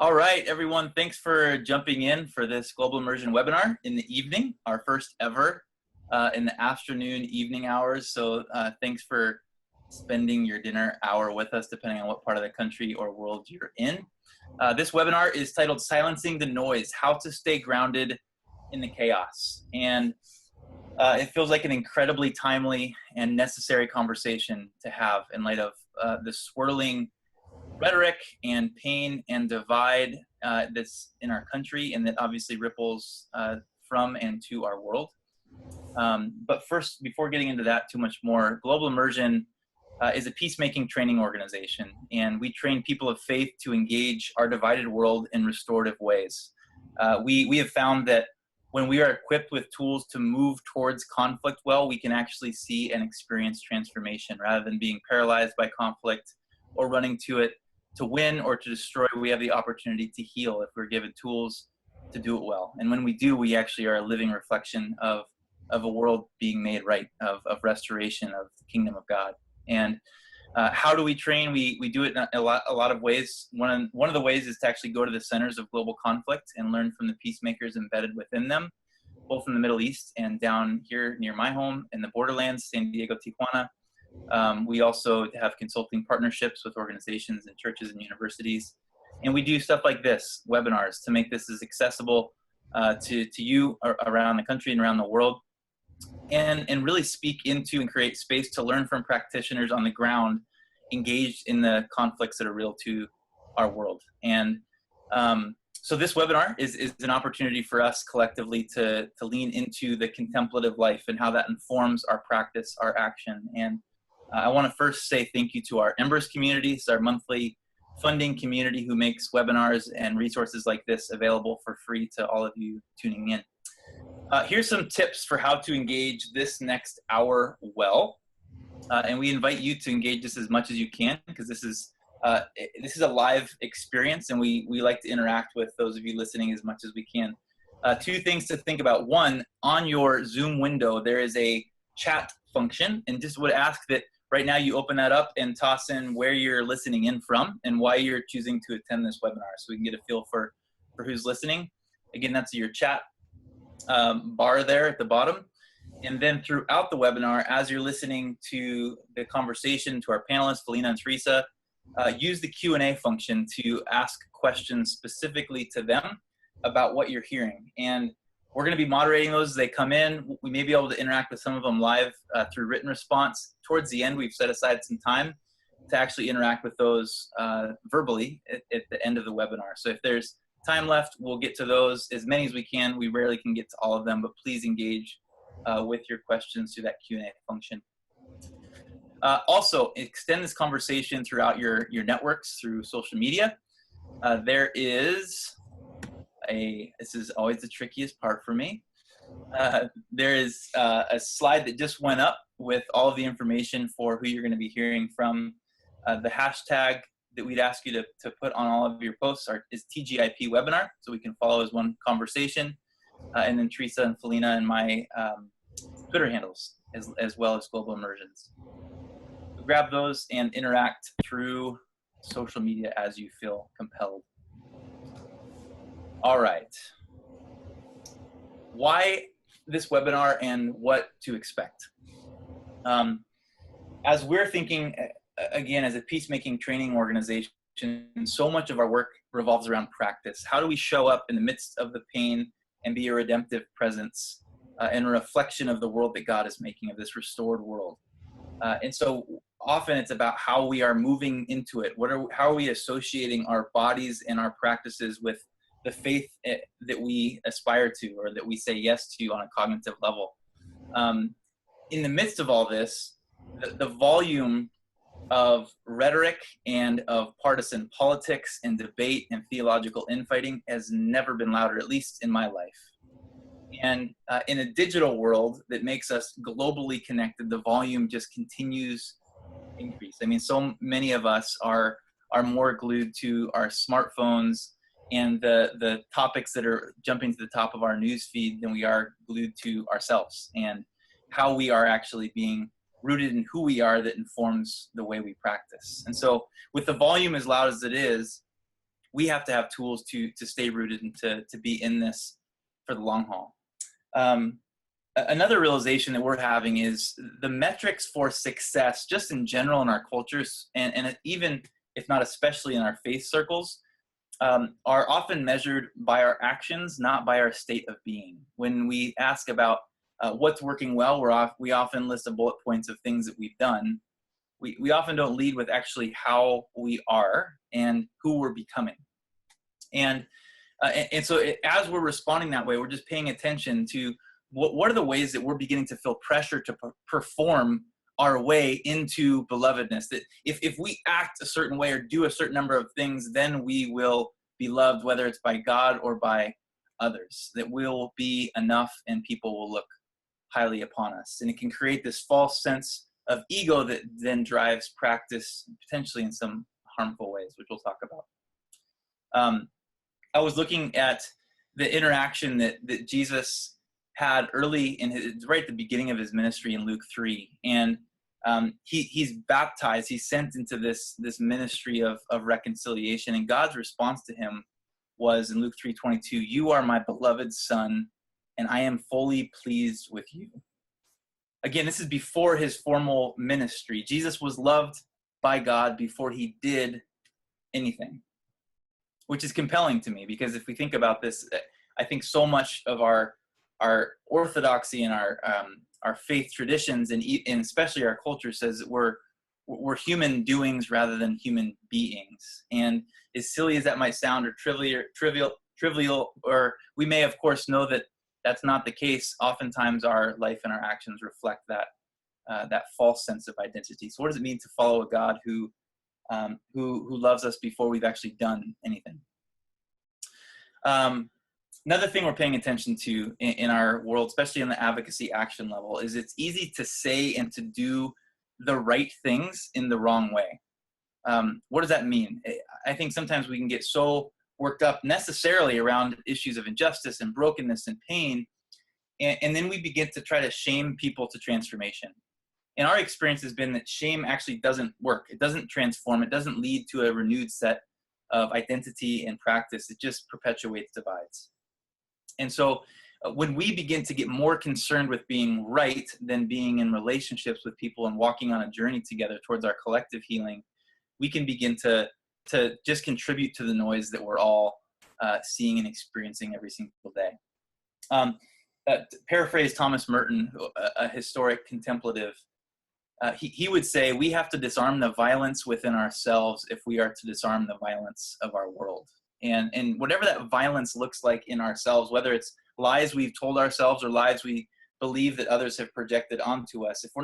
All right, everyone, thanks for jumping in for this Global Immersion webinar in the evening, our first ever in the afternoon, evening hours. So thanks for spending your dinner hour with us, depending on what part of the country or world you're in. This webinar is titled Silencing the Noise, How to Stay Grounded in the Chaos. And it feels like an incredibly timely and necessary conversation to have in light of the swirling rhetoric and pain and divide that's in our country, and that obviously ripples from and to our world. But first, before getting into that too much more, Global Immersion is a peacemaking training organization, and we train people of faith to engage our divided world in restorative ways. We have found that when we are equipped with tools to move towards conflict well, we can actually see and experience transformation rather than being paralyzed by conflict or running to it to win or to destroy. We have the opportunity to heal if we're given tools to do it well. And when we do, we actually are a living reflection of a world being made right, of restoration of the kingdom of God. And how do we train? We do it in a lot of ways. One of the ways is to actually go to the centers of global conflict and learn from the peacemakers embedded within them, both in the Middle East and down here near my home in the borderlands, San Diego, Tijuana. We also have consulting partnerships with organizations and churches and universities. And we do stuff like this, webinars, to make this as accessible to you around the country and around the world. And really speak into and create space to learn from practitioners on the ground engaged in the conflicts that are real to our world. And so this webinar is an opportunity for us collectively to lean into the contemplative life and how that informs our practice, our action. And I want to first say thank you to our Embers community. It's our monthly funding community who makes webinars and resources like this available for free to all of you tuning in. Here's some tips for how to engage this next hour well. And we invite you to engage this as much as you can, because this is a live experience, and we like to interact with those of you listening as much as we can. Two things to think about. One, on your Zoom window, there is a chat function, and just would ask that right now you open that up and toss in where you're listening in from and why you're choosing to attend this webinar, so we can get a feel for who's listening. Again, that's your chat bar there at the bottom. And then throughout the webinar, as you're listening to the conversation, to our panelists, Felina and Teresa, use the Q&A function to ask questions specifically to them about what you're hearing. And we're going to be moderating those as they come in. We may be able to interact with some of them live through written response. Towards the end, we've set aside some time to actually interact with those verbally at the end of the webinar. So if there's time left, we'll get to those, as many as we can. We rarely can get to all of them, but please engage with your questions through that Q&A function. Also, extend this conversation throughout your networks through social media. There is this is always the trickiest part for me. There is a slide that just went up with all of the information for who you're going to be hearing from. The hashtag that we'd ask you to put on all of your posts is TGIP webinar, so we can follow as one conversation. And then Teresa and Felina and my Twitter handles, as well as Global Immersions. Grab those and interact through social media as you feel compelled. All right. Why this webinar and what to expect? As we're thinking, again, as a peacemaking training organization, so much of our work revolves around practice. How do we show up in the midst of the pain and be a redemptive presence and a reflection of the world that God is making, of this restored world? And so often it's about how we are moving into it. How are we associating our bodies and our practices with the faith that we aspire to, or that we say yes to on a cognitive level? In the midst of all this, the volume of rhetoric and of partisan politics and debate and theological infighting has never been louder, at least in my life. And in a digital world that makes us globally connected, the volume just continues to increase. I mean, so many of us are more glued to our smartphones and the topics that are jumping to the top of our news feed than we are glued to ourselves and how we are actually being rooted in who we are that informs the way we practice. And so with the volume as loud as it is, we have to have tools to stay rooted and to be in this for the long haul. Another realization that we're having is the metrics for success, just in general in our cultures, and even if not especially in our faith circles, are often measured by our actions, not by our state of being. When we ask about what's working well, we often list a bullet points of things that we've done. We often don't lead with actually how we are and who we're becoming. And so as we're responding that way, we're just paying attention to what are the ways that we're beginning to feel pressure to perform our way into belovedness. That if we act a certain way or do a certain number of things, then we will be loved, whether it's by God or by others. That we'll be enough and people will look highly upon us. And it can create this false sense of ego that then drives practice, potentially in some harmful ways, which we'll talk about. I was looking at the interaction that Jesus had early in right at the beginning of his ministry in Luke 3. And he's baptized, he's sent into this ministry of reconciliation. And God's response to him was in Luke 3:22, "You are my beloved son, and I am fully pleased with you." Again, this is before his formal ministry. Jesus was loved by God before he did anything, which is compelling to me, because if we think about this, I think so much of our orthodoxy and our faith traditions, and especially our culture, says that we're human doings rather than human beings. And as silly as that might sound, or trivial, or we may of course know that that's not the case, oftentimes our life and our actions reflect that false sense of identity. So what does it mean to follow a God who loves us before we've actually done anything? Another thing we're paying attention to in our world, especially in the advocacy action level, is it's easy to say and to do the right things in the wrong way. What does that mean? I think sometimes we can get so worked up necessarily around issues of injustice and brokenness and pain, and then we begin to try to shame people to transformation. And our experience has been that shame actually doesn't work. It doesn't transform. It doesn't lead to a renewed set of identity and practice. It just perpetuates divides. And so when we begin to get more concerned with being right than being in relationships with people and walking on a journey together towards our collective healing, we can begin to just contribute to the noise that we're all seeing and experiencing every single day. To paraphrase Thomas Merton, a historic contemplative, he would say, we have to disarm the violence within ourselves if we are to disarm the violence of our world. And whatever that violence looks like in ourselves, whether it's lies we've told ourselves or lies we believe that others have projected onto us, if we're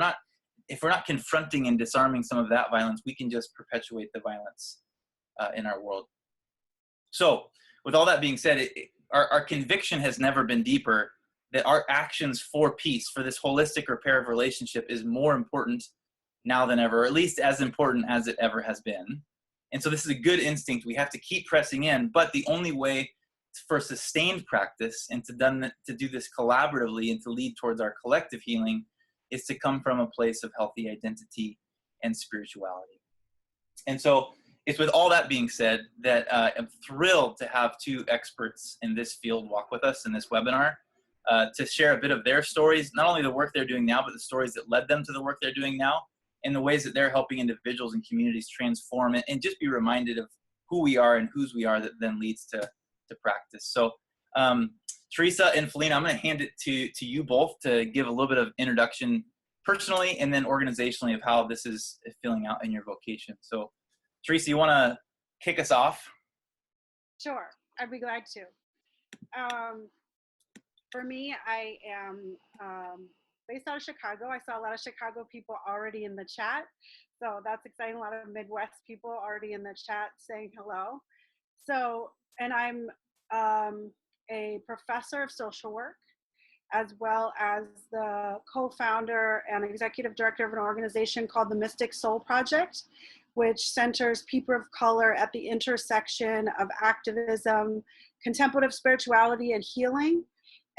not confronting and disarming some of that violence, we can just perpetuate the violence in our world. So with all that being said, our conviction has never been deeper that our actions for peace, for this holistic repair of relationship, is more important now than ever, or at least as important as it ever has been. And so this is a good instinct. We have to keep pressing in, but the only way for sustained practice and to do this collaboratively and to lead towards our collective healing is to come from a place of healthy identity and spirituality. And so it's with all that being said that I'm thrilled to have two experts in this field walk with us in this webinar to share a bit of their stories, not only the work they're doing now, but the stories that led them to the work they're doing now, and the ways that they're helping individuals and communities transform it, and just be reminded of who we are and whose we are, that then leads to practice. So Teresa and Felina, I'm going to hand it to you both to give a little bit of introduction personally and then organizationally of how this is filling out in your vocation. So Teresa, you want to kick us off? Sure, I'd be glad to. For me, I am based out of Chicago. I saw a lot of Chicago people already in the chat, so that's exciting. A lot of Midwest people already in the chat saying hello. So, and I'm a professor of social work, as well as the co-founder and executive director of an organization called the Mystic Soul Project, which centers people of color at the intersection of activism, contemplative spirituality, and healing.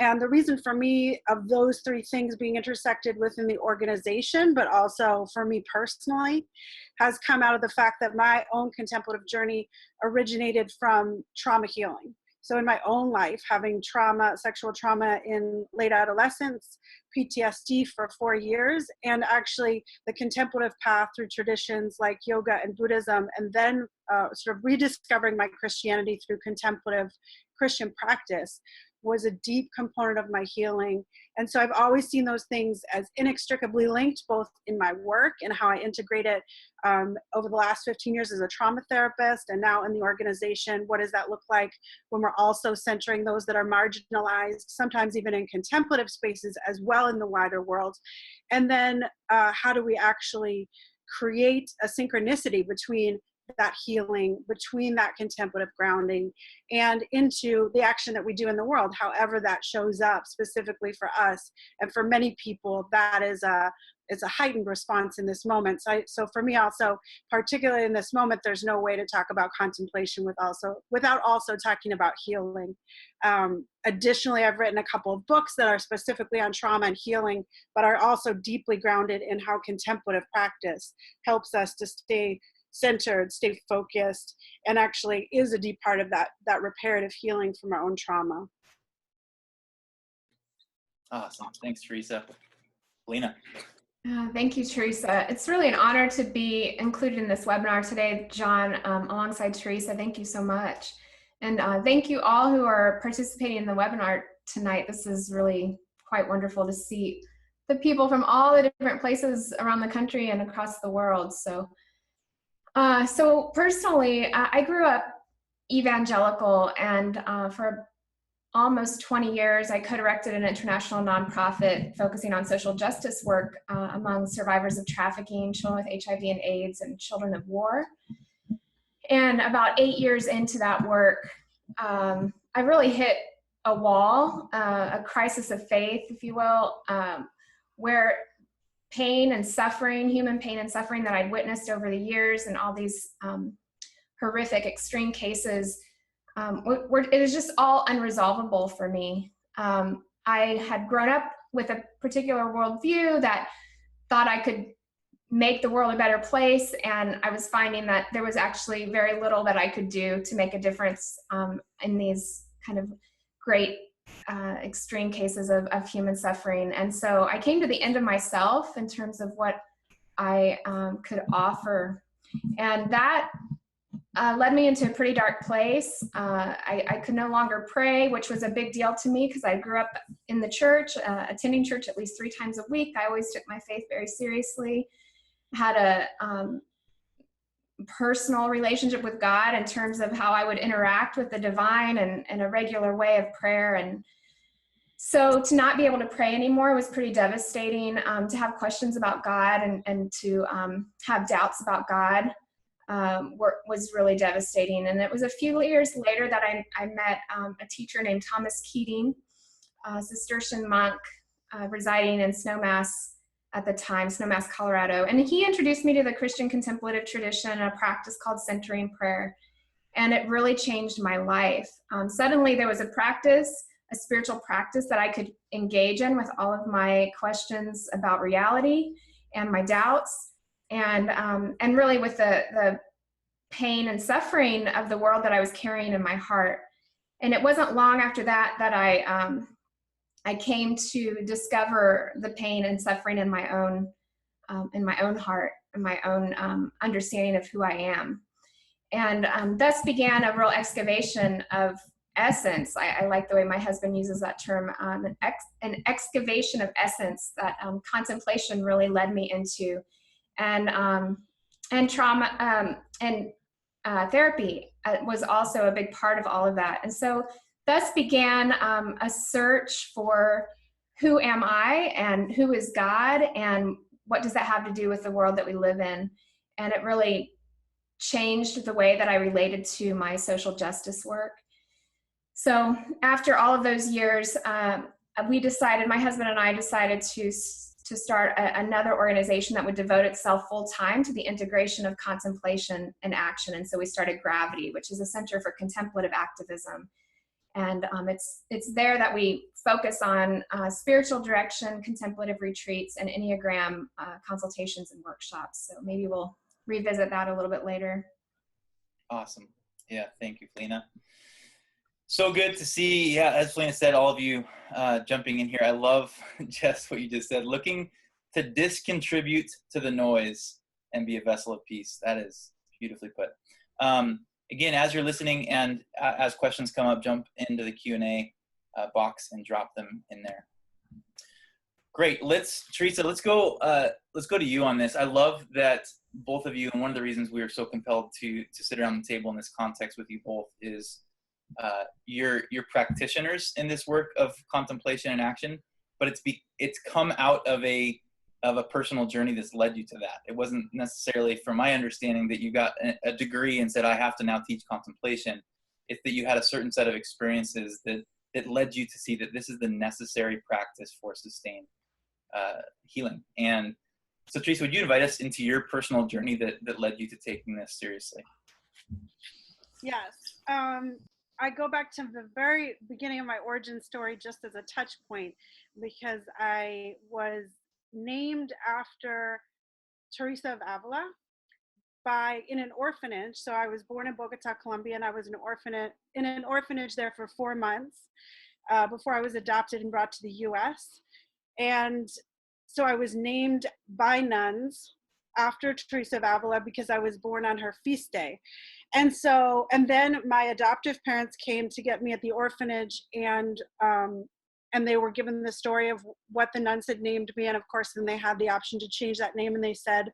And the reason for me of those three things being intersected within the organization, but also for me personally, has come out of the fact that my own contemplative journey originated from trauma healing. So in my own life, having trauma, sexual trauma in late adolescence, PTSD for 4 years, and actually the contemplative path through traditions like yoga and Buddhism, and then sort of rediscovering my Christianity through contemplative Christian practice was a deep component of my healing. And so I've always seen those things as inextricably linked, both in my work and how I integrate it over the last 15 years as a trauma therapist, and now in the organization. What does that look like when we're also centering those that are marginalized, sometimes even in contemplative spaces as well in the wider world? And then how do we actually create a synchronicity between that healing, between that contemplative grounding, and into the action that we do in the world, however that shows up specifically for us. And for many people, that is it's a heightened response in this moment. So for me also, particularly in this moment, there's no way to talk about contemplation without also talking about healing. Additionally, I've written a couple of books that are specifically on trauma and healing, but are also deeply grounded in how contemplative practice helps us to stay centered, stay focused, and actually is a deep part of that reparative healing from our own trauma. Awesome. Thanks, Teresa. Lena. Thank you, Teresa. It's really an honor to be included in this webinar today, John, alongside Teresa. Thank you so much. And thank you all who are participating in the webinar tonight. This is really quite wonderful to see the people from all the different places around the country and across the world. So personally, I grew up evangelical, and for almost 20 years, I co-directed an international nonprofit focusing on social justice work among survivors of trafficking, children with HIV and AIDS, and children of war. And about 8 years into that work, I really hit a wall, a crisis of faith, if you will, where pain and suffering, human pain and suffering that I'd witnessed over the years, and all these horrific extreme cases, it was just all unresolvable for me. I had grown up with a particular worldview that thought I could make the world a better place, and I was finding that there was actually very little that I could do to make a difference in these kind of great extreme cases of human suffering. And so I came to the end of myself in terms of what I could offer. And that led me into a pretty dark place. I could no longer pray, which was a big deal to me because I grew up in the church, attending church at least 3 times a week. I always took my faith very seriously. Had a personal relationship with God in terms of how I would interact with the divine, and a regular way of prayer. And so to not be able to pray anymore was pretty devastating. To have questions about God and to have doubts about God was really devastating. And it was a few years later that I met a teacher named Thomas Keating, a Cistercian monk residing in Snowmass at the time, Snowmass, Colorado. And he introduced me to the Christian contemplative tradition, a practice called centering prayer. And it really changed my life. Suddenly there was a practice, a spiritual practice that I could engage in with all of my questions about reality and my doubts, and really with the pain and suffering of the world that I was carrying in my heart. And it wasn't long after that that I came to discover the pain and suffering in my own heart, and my own understanding of who I am. And thus began a real excavation of essence. I like the way my husband uses that term, an excavation of essence that contemplation really led me into, and trauma and therapy was also a big part of all of that. And so thus began a search for who am I, and who is God, and what does that have to do with the world that we live in. And it really changed the way that I related to my social justice work. So after all of those years, my husband and I decided to start another organization that would devote itself full time to the integration of contemplation and action. And so we started Gravity, which is a center for contemplative activism. And it's there that we focus on spiritual direction, contemplative retreats, and Enneagram consultations and workshops. So maybe we'll revisit that a little bit later. Awesome. Yeah, thank you, Felina. So good to see, yeah, as Felina said, all of you jumping in here. I love just what you just said, looking to discontribute to the noise and be a vessel of peace. That is beautifully put. Again, as you're listening and as questions come up, jump into the Q&A box and drop them in there. Great. Teresa, let's go to you on this. I love that both of you, and one of the reasons we were so compelled to sit around the table in this context with you both is you're practitioners in this work of contemplation and action, but it's come out of a personal journey that's led you to that. It wasn't necessarily, from my understanding, that you got a degree and said, I have to now teach contemplation. It's that you had a certain set of experiences that led you to see that this is the necessary practice for sustained healing. And so, Teresa, would you invite us into your personal journey that led you to taking this seriously? Yes. I go back to the very beginning of my origin story just as a touch point, because I was named after Teresa of Avila in an orphanage. So I was born in Bogota, Colombia, and I was in an orphanage there for 4 months before I was adopted and brought to the US. And so I was named by nuns after Teresa of Avila because I was born on her feast day. And then my adoptive parents came to get me at the orphanage, and they were given the story of what the nuns had named me. And of course, then they had the option to change that name. And they said,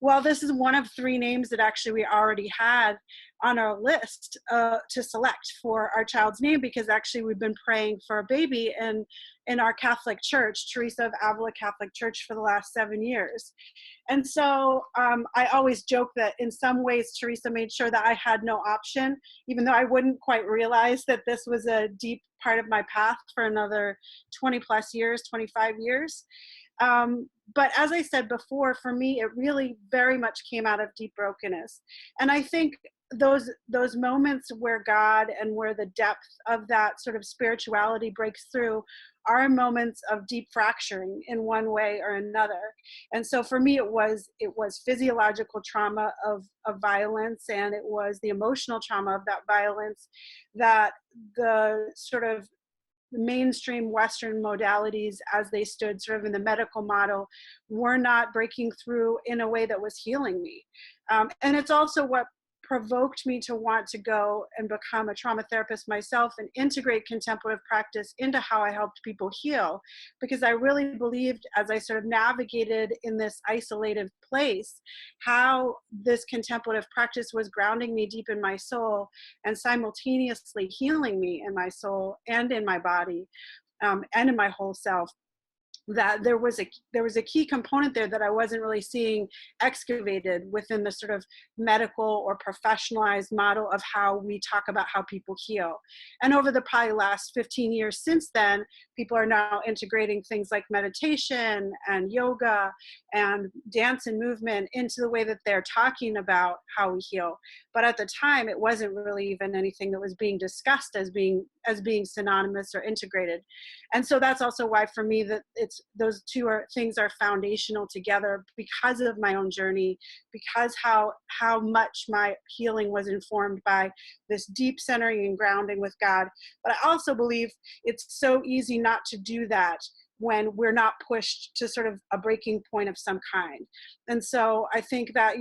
well, this is one of 3 names that actually we already had on our list to select for our child's name, because actually we've been praying for a baby in our Catholic Church, Teresa of Avila Catholic Church, for the last 7 years. And so I always joke that in some ways Teresa made sure that I had no option, even though I wouldn't quite realize that this was a deep part of my path for another 20 plus years, 25 years. But as I said before, for me, it really very much came out of deep brokenness. And I think those moments where God and where the depth of that sort of spirituality breaks through are moments of deep fracturing in one way or another. And so for me, it was physiological trauma of violence, and it was the emotional trauma of that violence that the sort of mainstream Western modalities, as they stood sort of in the medical model, were not breaking through in a way that was healing me. And it's also what provoked me to want to go and become a trauma therapist myself and integrate contemplative practice into how I helped people heal, because I really believed, as I sort of navigated in this isolated place, how this contemplative practice was grounding me deep in my soul and simultaneously healing me in my soul and in my body and in my whole self. That there was a key component there that I wasn't really seeing excavated within the sort of medical or professionalized model of how we talk about how people heal. And over the probably last 15 years since then, people are now integrating things like meditation and yoga and dance and movement into the way that they're talking about how we heal. But at the time, it wasn't really even anything that was being discussed as being synonymous or integrated. And so that's also why for me that those two things are foundational together, because of my own journey, because how much my healing was informed by this deep centering and grounding with God. But I also believe it's so easy not to do that when we're not pushed to sort of a breaking point of some kind. And so I think that,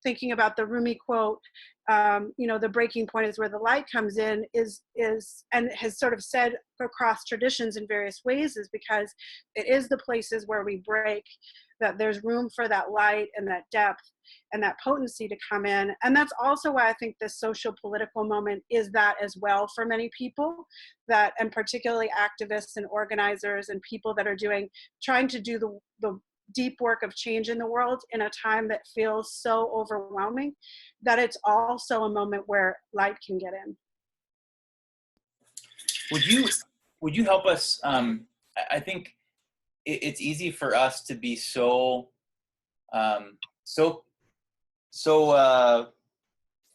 thinking about the Rumi quote, the breaking point is where the light comes in, is and has sort of said across traditions in various ways, is because it is the places where we break that there's room for that light and that depth and that potency to come in. And that's also why I think this social political moment is that as well for many people, that, and particularly activists and organizers and people that are trying to do the deep work of change in the world in a time that feels so overwhelming, that it's also a moment where light can get in. Would you help us? I think it's easy for us to be so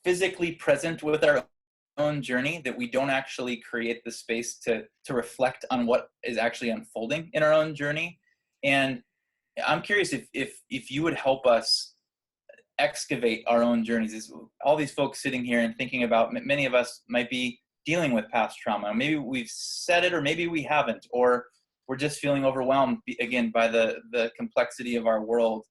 physically present with our own journey that we don't actually create the space to reflect on what is actually unfolding in our own journey. And I'm curious if you would help us excavate our own journeys. Is all these folks sitting here and thinking about, many of us might be dealing with past trauma. Maybe we've said it, or maybe we haven't, or we're just feeling overwhelmed again by the complexity of our world.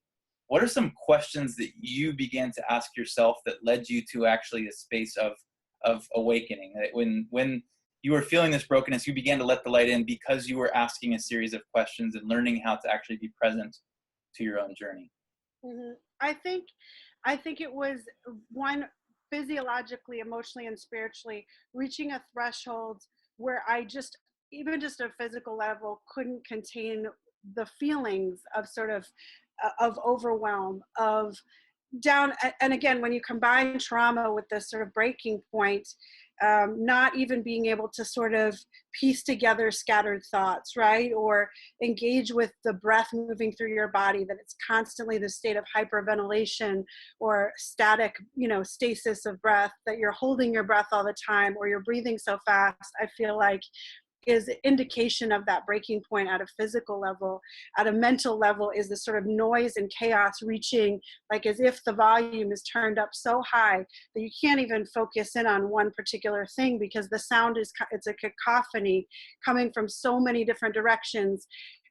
What are some questions that you began to ask yourself that led you to actually a space of awakening? That when you were feeling this brokenness, you began to let the light in because you were asking a series of questions and learning how to actually be present to your own journey. Mm-hmm. I think it was one, physiologically, emotionally, and spiritually, reaching a threshold where I just, even just a physical level, couldn't contain the feelings of sort of overwhelm, of down. And again, when you combine trauma with this sort of breaking point, not even being able to sort of piece together scattered thoughts, right? Or engage with the breath moving through your body, that it's constantly the state of hyperventilation or static, stasis of breath, that you're holding your breath all the time, or you're breathing so fast. I feel like is indication of that breaking point at a physical level. At a mental level is the sort of noise and chaos reaching, like as if the volume is turned up so high that you can't even focus in on one particular thing, because the sound it's a cacophony coming from so many different directions,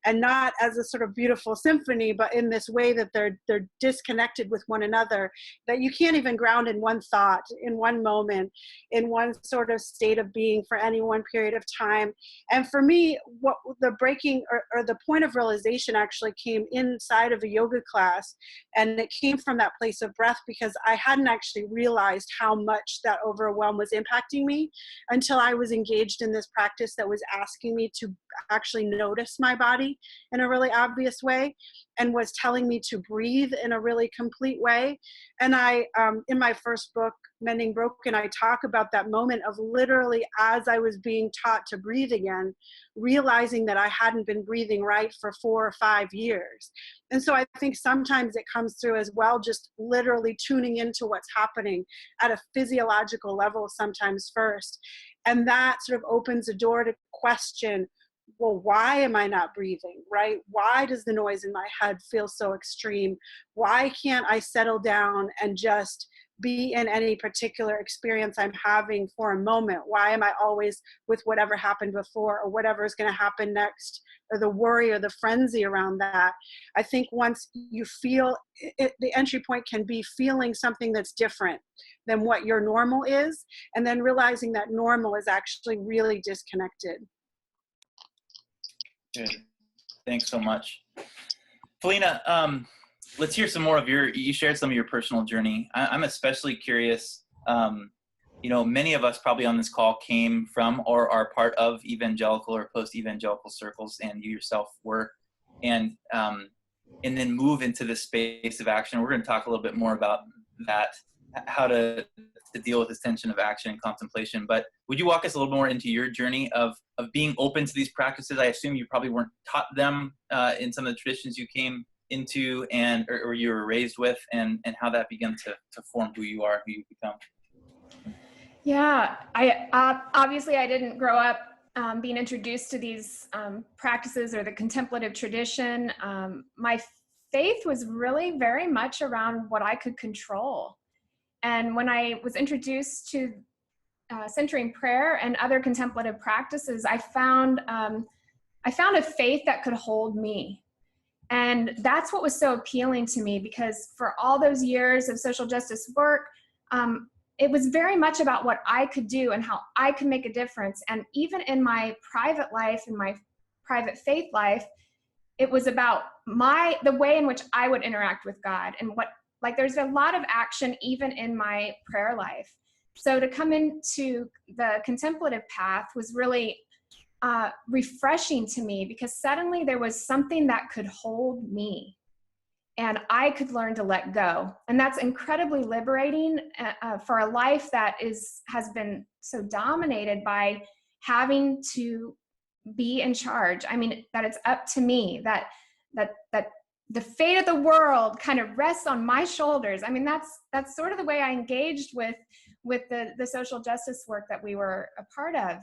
and not as a sort of beautiful symphony, but in this way that they're disconnected with one another, that you can't even ground in one thought, in one moment, in one sort of state of being for any one period of time. And for me, what the breaking or the point of realization actually came inside of a yoga class, and it came from that place of breath, because I hadn't actually realized how much that overwhelm was impacting me until I was engaged in this practice that was asking me to actually notice my body in a really obvious way, and was telling me to breathe in a really complete way. And I, in my first book, Mending Broken, I talk about that moment of literally, as I was being taught to breathe again, realizing that I hadn't been breathing right for 4 or 5 years. And so I think sometimes it comes through as well, just literally tuning into what's happening at a physiological level sometimes first. And that sort of opens a door to question, well, why am I not breathing, right? Why does the noise in my head feel so extreme? Why can't I settle down and just be in any particular experience I'm having for a moment? Why am I always with whatever happened before, or whatever is going to happen next, or the worry or the frenzy around that? I think once you feel it, the entry point can be feeling something that's different than what your normal is, and then realizing that normal is actually really disconnected. Good. Thanks so much. Felina, let's hear some more of you shared some of your personal journey. I'm especially curious, many of us probably on this call came from or are part of evangelical or post-evangelical circles, and you yourself were, and then move into the space of action. We're going to talk a little bit more about that, how to deal with this tension of action and contemplation. But would you walk us a little more into your journey of being open to these practices? I assume you probably weren't taught them in some of the traditions you came into or you were raised with, and how that began to form who you are, who you become. Yeah, obviously I didn't grow up being introduced to these practices or the contemplative tradition. My faith was really very much around what I could control. And when I was introduced to centering prayer and other contemplative practices, I found a faith that could hold me. And that's what was so appealing to me, because for all those years of social justice work, it was very much about what I could do and how I could make a difference. And even in my private life, in my private faith life, it was about the way in which I would interact with God, and there's a lot of action even in my prayer life. So to come into the contemplative path was really refreshing to me, because suddenly there was something that could hold me and I could learn to let go. And that's incredibly liberating for a life that has been so dominated by having to be in charge. I mean, that it's up to me, that the fate of the world kind of rests on my shoulders. I mean, that's sort of the way I engaged with with the social justice work that we were a part of.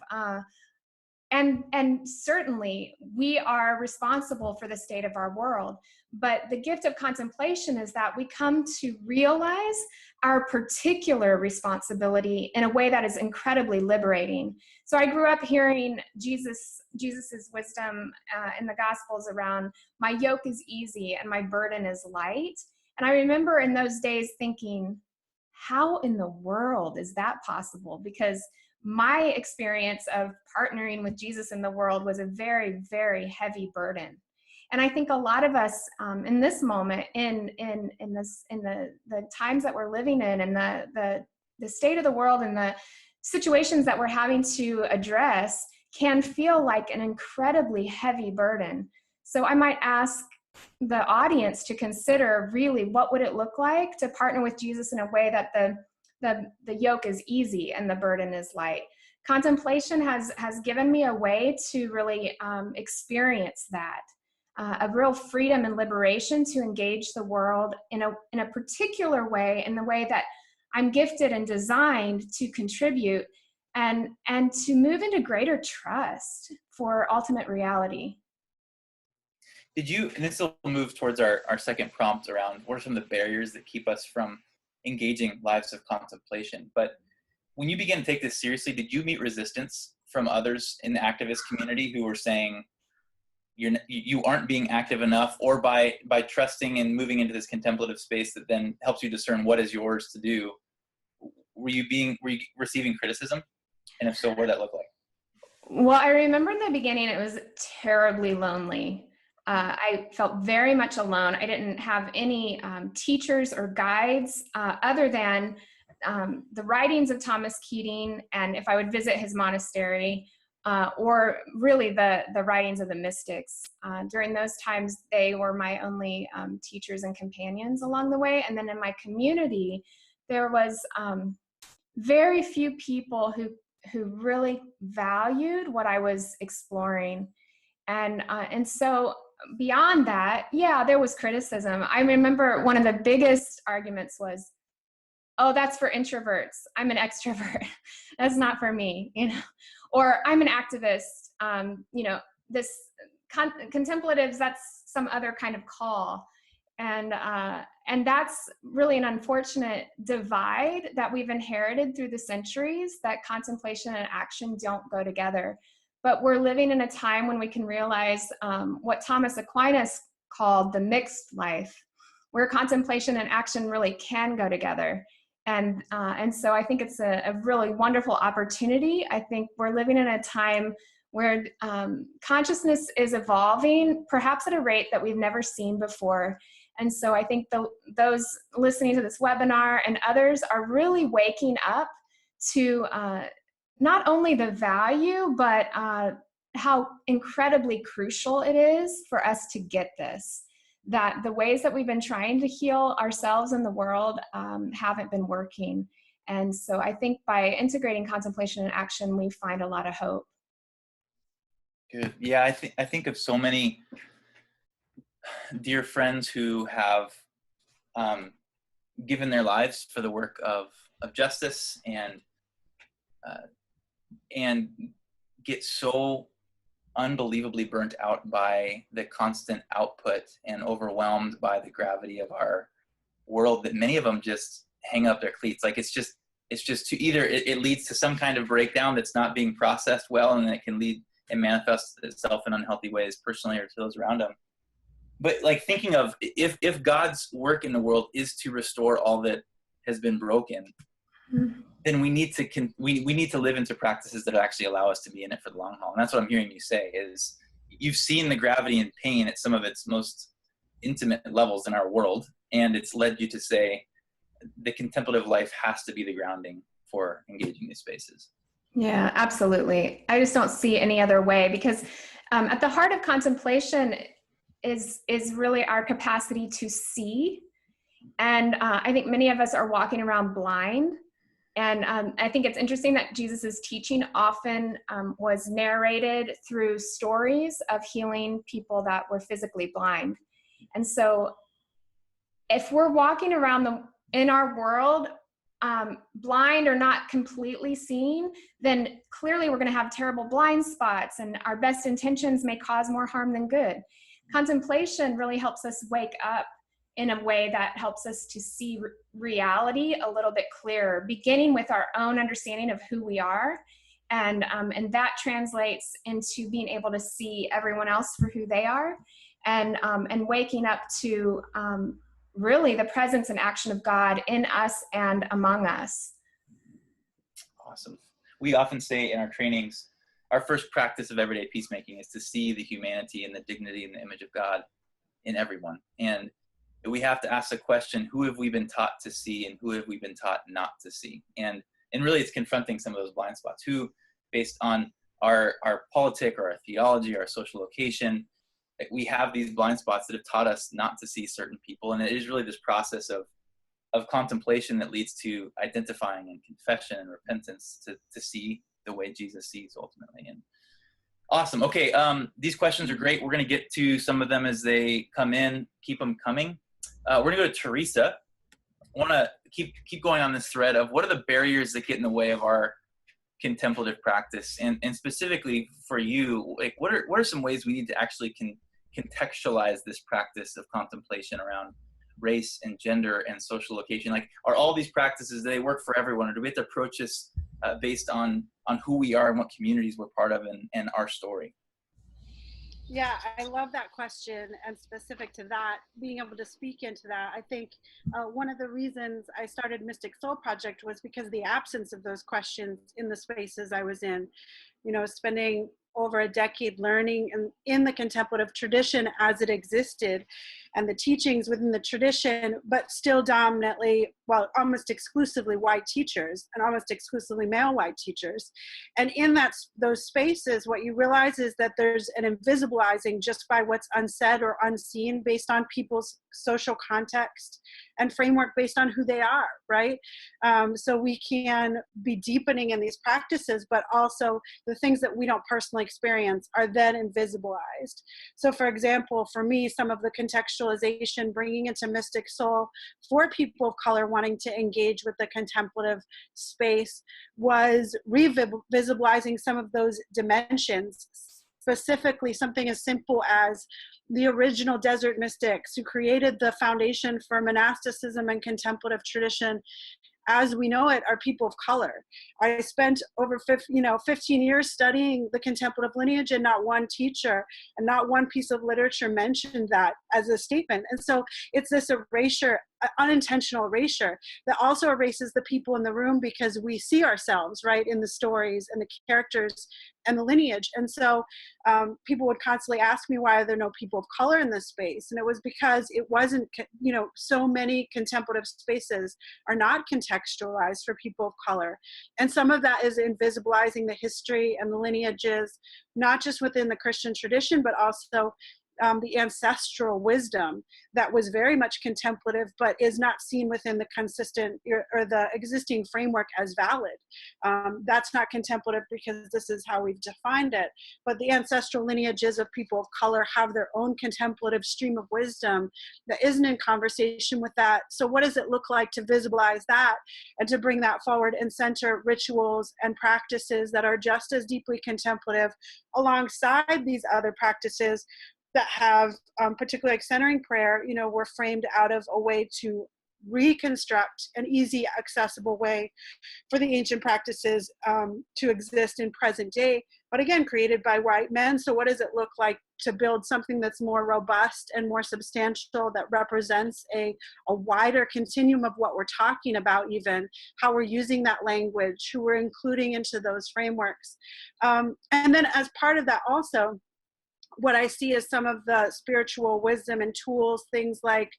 And certainly we are responsible for the state of our world. But the gift of contemplation is that we come to realize our particular responsibility in a way that is incredibly liberating. So I grew up hearing Jesus's wisdom in the Gospels around, my yoke is easy and my burden is light. And I remember in those days thinking, how in the world is that possible? Because my experience of partnering with Jesus in the world was a very, very heavy burden. And I think a lot of us in this moment, in the times that we're living in, and the state of the world and the situations that we're having to address, can feel like an incredibly heavy burden. So I might ask the audience to consider, really, what would it look like to partner with Jesus in a way that the yoke is easy and the burden is light. Contemplation has given me a way to really experience that, a real freedom and liberation to engage the world in a particular way, in the way that I'm gifted and designed to contribute, and to move into greater trust for ultimate reality. Did you, and this will move towards our second prompt around what are some of the barriers that keep us from engaging lives of contemplation, but when you began to take this seriously, did you meet resistance from others in the activist community who were saying you aren't being active enough, or by trusting and moving into this contemplative space that then helps you discern what is yours to do? Were you receiving criticism? And if so, what did that look like? Well, I remember in the beginning, it was terribly lonely. I felt very much alone. I didn't have any teachers or guides other than the writings of Thomas Keating, and if I would visit his monastery, or really the writings of the mystics. During those times, they were my only teachers and companions along the way. And then in my community, there was very few people who really valued what I was exploring. And so beyond that, yeah, there was criticism. I remember one of the biggest arguments was, oh, that's for introverts. I'm an extrovert. That's not for me, or I'm an activist. This contemplatives, that's some other kind of call. And that's really an unfortunate divide that we've inherited through the centuries, that contemplation and action don't go together. But we're living in a time when we can realize what Thomas Aquinas called the mixed life, where contemplation and action really can go together. And so I think it's a really wonderful opportunity. I think we're living in a time where consciousness is evolving, perhaps at a rate that we've never seen before. And so I think those listening to this webinar and others are really waking up to not only the value, but how incredibly crucial it is for us to get this, that the ways that we've been trying to heal ourselves and the world haven't been working. And so I think by integrating contemplation and action, we find a lot of hope. Good. Yeah, I think of so many dear friends who have given their lives for the work of justice, and get so unbelievably burnt out by the constant output and overwhelmed by the gravity of our world that many of them just hang up their cleats. Like it's just to either it leads to some kind of breakdown that's not being processed well, and then it can lead and manifest itself in unhealthy ways personally or to those around them. But like thinking of if God's work in the world is to restore all that has been broken, then we need to live into practices that actually allow us to be in it for the long haul. And that's what I'm hearing you say, is you've seen the gravity and pain at some of its most intimate levels in our world, and it's led you to say the contemplative life has to be the grounding for engaging these spaces. Yeah, absolutely. I just don't see any other way, because at the heart of contemplation is really our capacity to see. And I think many of us are walking around blind. And I think it's interesting that Jesus's teaching often was narrated through stories of healing people that were physically blind. And so if we're walking around in our world blind or not completely seeing, then clearly we're going to have terrible blind spots, and our best intentions may cause more harm than good. Contemplation really helps us wake up in a way that helps us to see reality a little bit clearer, beginning with our own understanding of who we are. And that translates into being able to see everyone else for who they are, and waking up to really the presence and action of God in us and among us. Awesome. We often say in our trainings, our first practice of everyday peacemaking is to see the humanity and the dignity and the image of God in everyone. And we have to ask the question, who have we been taught to see and who have we been taught not to see? And really it's confronting some of those blind spots. Who, based on our politic or our theology, our social location, we have these blind spots that have taught us not to see certain people. And it is really this process of contemplation that leads to identifying and confession and repentance to see the way Jesus sees ultimately. And awesome. Okay, these questions are great. We're going to get to some of them as they come in. Keep them coming. We're going to go to Teresa. I want to keep going on this thread of what are the barriers that get in the way of our contemplative practice, and specifically for you, like what are some ways we need to actually contextualize this practice of contemplation around race and gender and social location? Like, are all these practices, do they work for everyone, or do we have to approach this based on who we are and what communities we're part of and our story? Yeah, I love that question, and specific to that, being able to speak into that. I think one of the reasons I started Mystic Soul Project was because of the absence of those questions in the spaces I was in. You know, spending over a decade learning in the contemplative tradition as it existed, and the teachings within the tradition, but still dominantly, well, almost exclusively white teachers, and almost exclusively male white teachers. And in those spaces, what you realize is that there's an invisibilizing just by what's unsaid or unseen based on people's social context and framework based on who they are, right? So we can be deepening in these practices, but also the things that we don't personally experience are then invisibilized. So for example, for me, some of the contextualization bringing into Mystic Soul for people of color wanting to engage with the contemplative space was revisibilizing some of those dimensions, specifically something as simple as the original desert mystics who created the foundation for monasticism and contemplative tradition as we know it are people of color. I spent over 15 years studying the contemplative lineage, and not one teacher and not one piece of literature mentioned that as a statement. And so it's this erasure, unintentional erasure, that also erases the people in the room because we see ourselves, right, in the stories and the characters and the lineage. And so people would constantly ask me, why are there no people of color in this space? And it was because it wasn't, so many contemplative spaces are not contextualized for people of color. And some of that is invisibilizing the history and the lineages, not just within the Christian tradition, but also the ancestral wisdom that was very much contemplative, but is not seen within the consistent or the existing framework as valid. That's not contemplative because this is how we've defined it. But the ancestral lineages of people of color have their own contemplative stream of wisdom that isn't in conversation with that. So what does it look like to visibilize that and to bring that forward and center rituals and practices that are just as deeply contemplative alongside these other practices that have, particularly like centering prayer, were framed out of a way to reconstruct an easy, accessible way for the ancient practices to exist in present day, but again, created by white men. So what does it look like to build something that's more robust and more substantial, that represents a wider continuum of what we're talking about, even how we're using that language, who we're including into those frameworks. And then as part of that also, what I see is some of the spiritual wisdom and tools, things like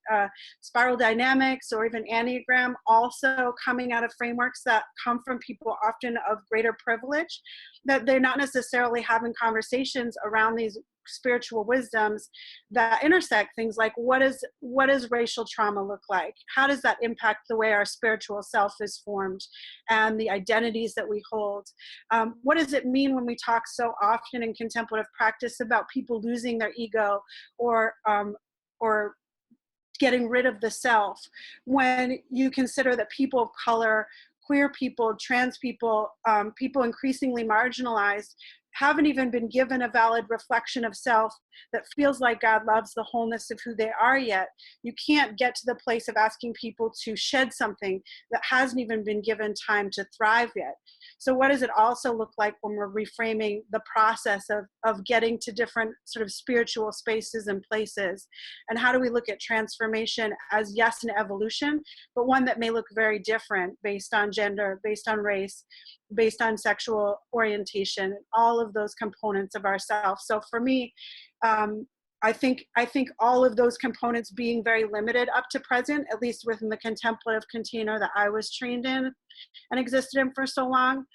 spiral dynamics or even Enneagram, also coming out of frameworks that come from people often of greater privilege, that they're not necessarily having conversations around these spiritual wisdoms that intersect things like what does racial trauma look like? How does that impact the way our spiritual self is formed and the identities that we hold? What does it mean when we talk so often in contemplative practice about people losing their ego or getting rid of the self, when you consider that people of color, queer people, trans people, people increasingly marginalized, haven't even been given a valid reflection of self that feels like God loves the wholeness of who they are yet. You can't get to the place of asking people to shed something that hasn't even been given time to thrive yet. So what does it also look like when we're reframing the process of getting to different sort of spiritual spaces and places? And how do we look at transformation as, yes, an evolution, but one that may look very different based on gender, based on race, based on sexual orientation, all of those components of ourselves. So for me, I think all of those components being very limited up to present, at least within the contemplative container that I was trained in and existed in for so long,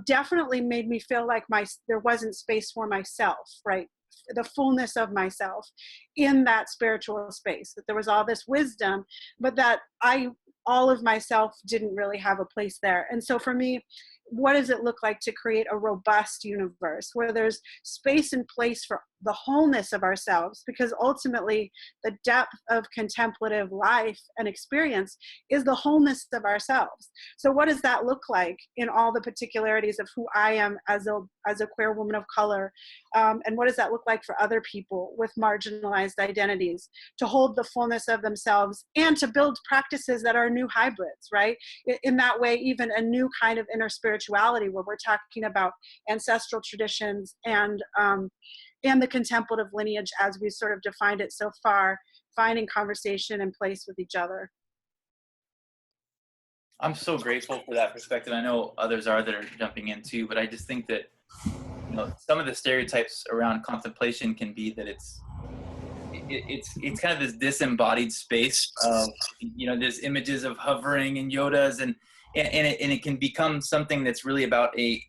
definitely made me feel like there wasn't space for myself, right? The fullness of myself in that spiritual space, that there was all this wisdom, but that all of myself didn't really have a place there. And so for me, what does it look like to create a robust universe where there's space and place for the wholeness of ourselves? Because ultimately, the depth of contemplative life and experience is the wholeness of ourselves. So what does that look like in all the particularities of who I am as a queer woman of color? And what does that look like for other people with marginalized identities to hold the fullness of themselves and to build practices that are new hybrids, right? In that way, even a new kind of inner spirituality where we're talking about ancestral traditions and the contemplative lineage as we sort of defined it so far, finding conversation and place with each other. I'm so grateful for that perspective. I know others are that are jumping in too, but I just think that, you know, some of the stereotypes around contemplation can be that it's kind of this disembodied space of, you know, there's images of hovering and Yodas and it can become something that's really about a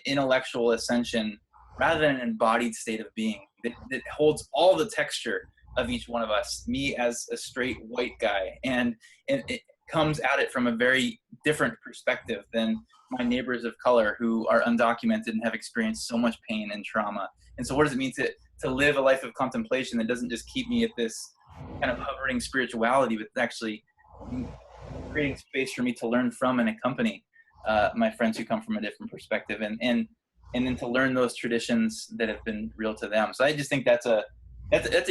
intellectual ascension rather than an embodied state of being that holds all the texture of each one of us, me as a straight white guy, and it comes at it from a very different perspective than my neighbors of color who are undocumented and have experienced so much pain and trauma. And so what does it mean to live a life of contemplation that doesn't just keep me at this kind of hovering spirituality, but actually creating space for me to learn from and accompany my friends who come from a different perspective, and then to learn those traditions that have been real to them. So I just think that's a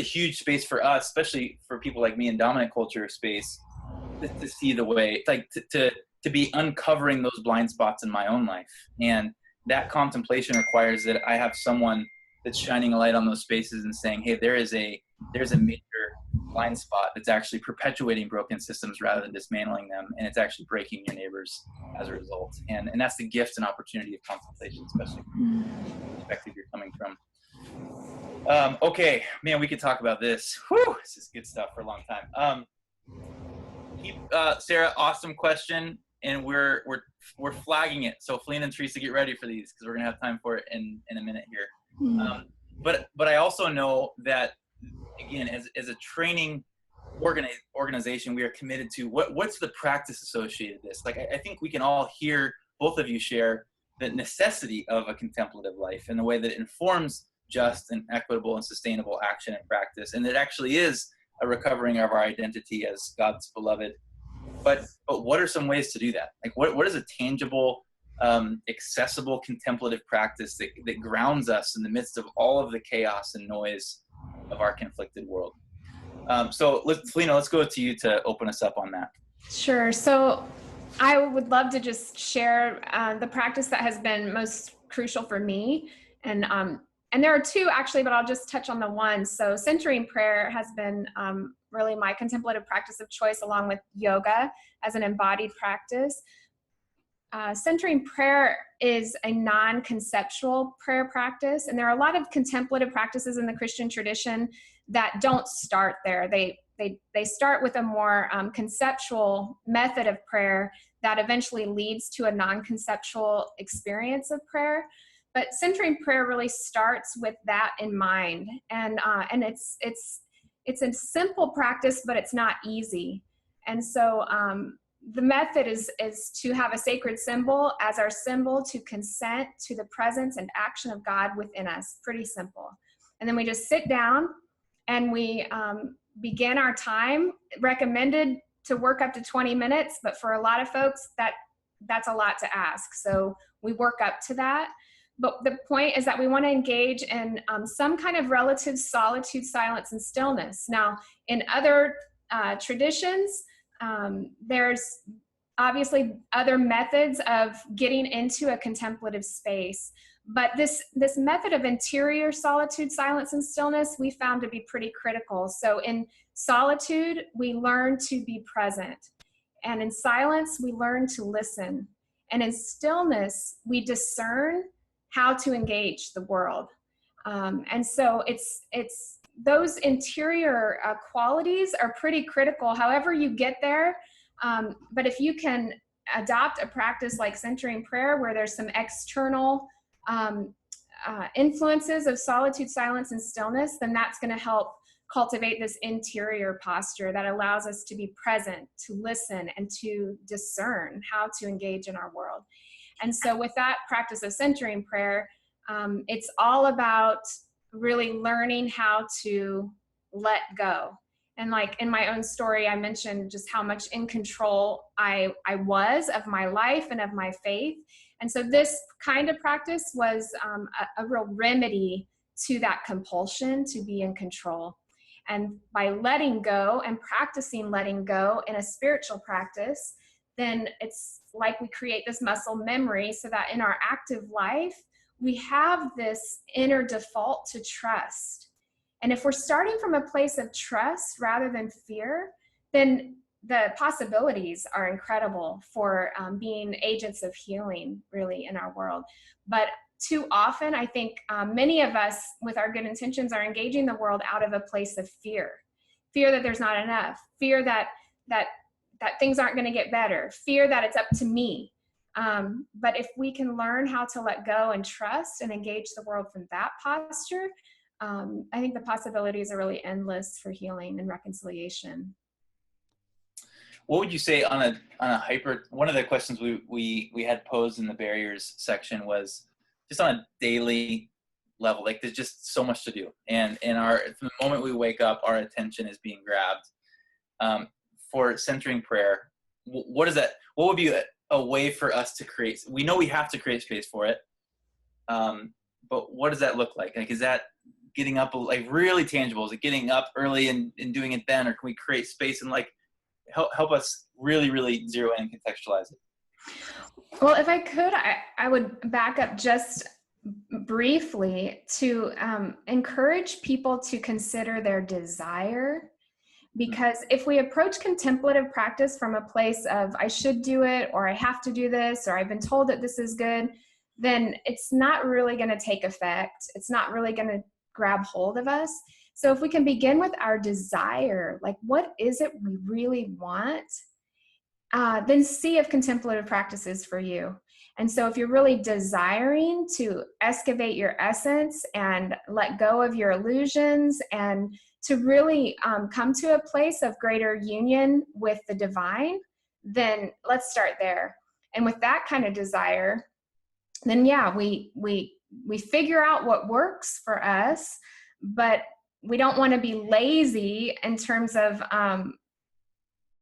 huge space for us, especially for people like me in dominant culture space, to see the way, like to be uncovering those blind spots in my own life. And that contemplation requires that I have someone that's shining a light on those spaces and saying, hey, there's a major blind spot that's actually perpetuating broken systems rather than dismantling them, and it's actually breaking your neighbors as a result. And that's the gift and opportunity of contemplation, especially from the perspective you're coming from. Okay, man, we could talk about this. Whew, this is good stuff for a long time. Sarah, awesome question, and we're flagging it. So Felina and Teresa, get ready for these because we're gonna have time for it in a minute here. But I also know that, again, as a training organization, we are committed to what's the practice associated with this. Like I think we can all hear both of you share the necessity of a contemplative life and the way that it informs just and equitable and sustainable action and practice, and it actually is a recovering of our identity as God's beloved. But what are some ways to do that? Like what is a tangible, accessible contemplative practice that grounds us in the midst of all of the chaos and noise of our conflicted world? So Felina, let's go to you to open us up on that. Sure. So I would love to just share the practice that has been most crucial for me. And there are two actually, but I'll just touch on the one. So centering prayer has been really my contemplative practice of choice, along with yoga as an embodied practice. Centering prayer is a non-conceptual prayer practice, and there are a lot of contemplative practices in the Christian tradition that don't start there. They start with a more conceptual method of prayer that eventually leads to a non-conceptual experience of prayer. But centering prayer really starts with that in mind, and it's a simple practice, but it's not easy. And so the method is to have a sacred symbol as our symbol to consent to the presence and action of God within us. Pretty simple. And then we just sit down and we begin our time. Recommended to work up to 20 minutes, but for a lot of folks, that's a lot to ask. So we work up to that. But the point is that we want to engage in some kind of relative solitude, silence, and stillness. Now, in other traditions, there's obviously other methods of getting into a contemplative space. But this method of interior solitude, silence, and stillness, we found to be pretty critical. So in solitude, we learn to be present. And in silence, we learn to listen. And in stillness, we discern how to engage the world. And so it's those interior qualities are pretty critical, however you get there. But if you can adopt a practice like centering prayer, where there's some external influences of solitude, silence, and stillness, then that's going to help cultivate this interior posture that allows us to be present, to listen, and to discern how to engage in our world. And so with that practice of centering prayer, it's all about really learning how to let go. And like in my own story, I mentioned just how much in control I was of my life and of my faith. And so this kind of practice was a real remedy to that compulsion to be in control. And by letting go and practicing letting go in a spiritual practice, then it's like we create this muscle memory so that in our active life, we have this inner default to trust. And if we're starting from a place of trust rather than fear, then the possibilities are incredible for being agents of healing, really, in our world. But too often, I think many of us, with our good intentions, are engaging the world out of a place of fear. Fear that there's not enough. Fear that things aren't going to get better. Fear that it's up to me. But if we can learn how to let go and trust and engage the world from that posture, I think the possibilities are really endless for healing and reconciliation. What would you say on a hyper, one of the questions we had posed in the barriers section was just on a daily level, like there's just so much to do. And from the moment we wake up, our attention is being grabbed. For centering prayer, what would be a way for us to create? We know we have to create space for it. But what does that look like? Like, is that getting up, like really tangible? Is it getting up early and doing it then? Or can we create space and like help us really, really zero in and contextualize it? Well, if I could, I would back up just briefly to encourage people to consider their desire. Because if we approach contemplative practice from a place of I should do it, or I have to do this, or I've been told that this is good, then it's not really going to take effect. It's not really going to grab hold of us. So if we can begin with our desire, like what is it we really want, then see if contemplative practice is for you. And so if you're really desiring to excavate your essence and let go of your illusions and to really come to a place of greater union with the divine, then let's start there. And with that kind of desire, then yeah, we figure out what works for us, but we don't want to be lazy in terms of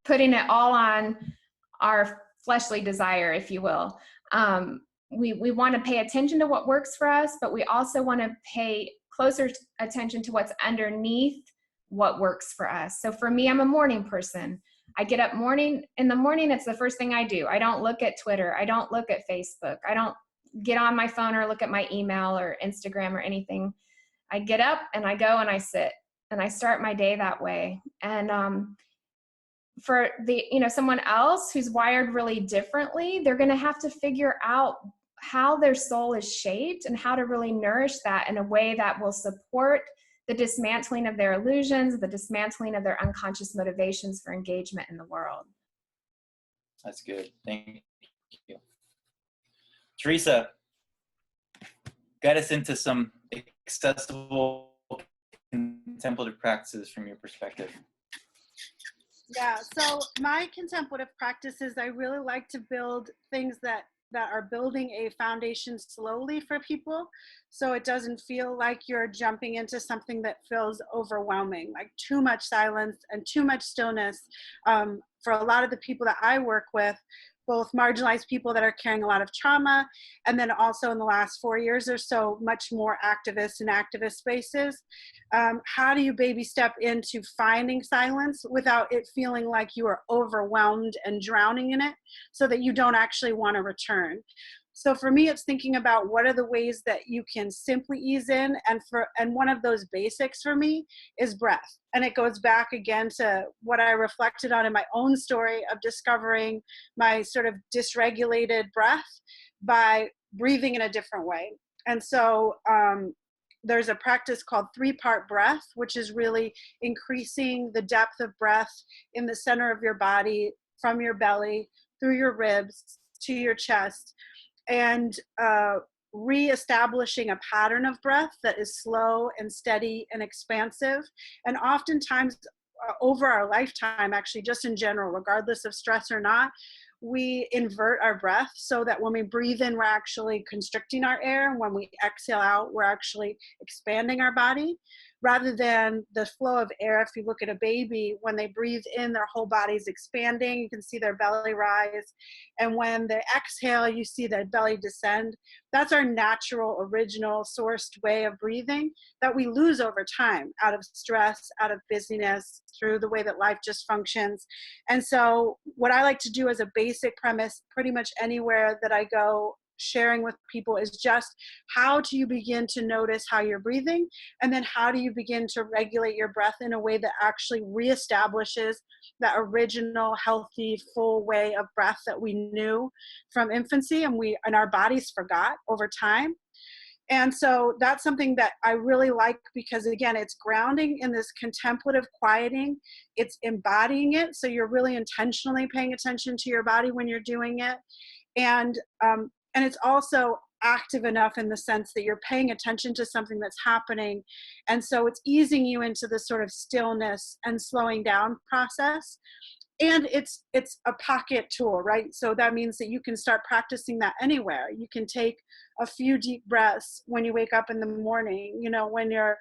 putting it all on our fleshly desire, if you will. We want to pay attention to what works for us, but we also want to pay closer attention to what's underneath what works for us. So for me, I'm a morning person. I get up in the morning, it's the first thing I do. I don't look at Twitter. I don't look at Facebook. I don't get on my phone or look at my email or Instagram or anything. I get up and I go and I sit and I start my day that way. And for someone else who's wired really differently, they're going to have to figure out how their soul is shaped and how to really nourish that in a way that will support the dismantling of their illusions, the dismantling of their unconscious motivations for engagement in the world. That's good. Thank you. Teresa, guide us into some accessible contemplative practices from your perspective. Yeah, so my contemplative practices, I really like to build things that that are building a foundation slowly for people, so it doesn't feel like you're jumping into something that feels overwhelming, like too much silence and too much stillness. For a lot of the people that I work with, both marginalized people that are carrying a lot of trauma, and then also in the last 4 years or so, much more activists in activist spaces. How do you baby step into finding silence without it feeling like you are overwhelmed and drowning in it, so that you don't actually want to return? So for me, it's thinking about what are the ways that you can simply ease in, and one of those basics for me is breath. And it goes back again to what I reflected on in my own story of discovering my sort of dysregulated breath by breathing in a different way. And so there's a practice called 3-part breath, which is really increasing the depth of breath in the center of your body, from your belly, through your ribs, to your chest, and reestablishing a pattern of breath that is slow and steady and expansive. And oftentimes over our lifetime, actually, just in general, regardless of stress or not, we invert our breath so that when we breathe in, we're actually constricting our air. And when we exhale out, we're actually expanding our body, rather than the flow of air. If you look at a baby, when they breathe in, their whole body's expanding. You can see their belly rise. And when they exhale, you see their belly descend. That's our natural, original, sourced way of breathing that we lose over time out of stress, out of busyness, through the way that life just functions. And so what I like to do as a basic premise, pretty much anywhere that I go, sharing with people, is just how do you begin to notice how you're breathing, and then how do you begin to regulate your breath in a way that actually reestablishes that original healthy full way of breath that we knew from infancy and our bodies forgot over time. And so that's something that I really like, because again, it's grounding in this contemplative quieting, it's embodying it, so you're really intentionally paying attention to your body when you're doing it. And it's also active enough in the sense that you're paying attention to something that's happening. And so it's easing you into this sort of stillness and slowing down process. And it's a pocket tool, right? So that means that you can start practicing that anywhere. You can take a few deep breaths when you wake up in the morning, when you're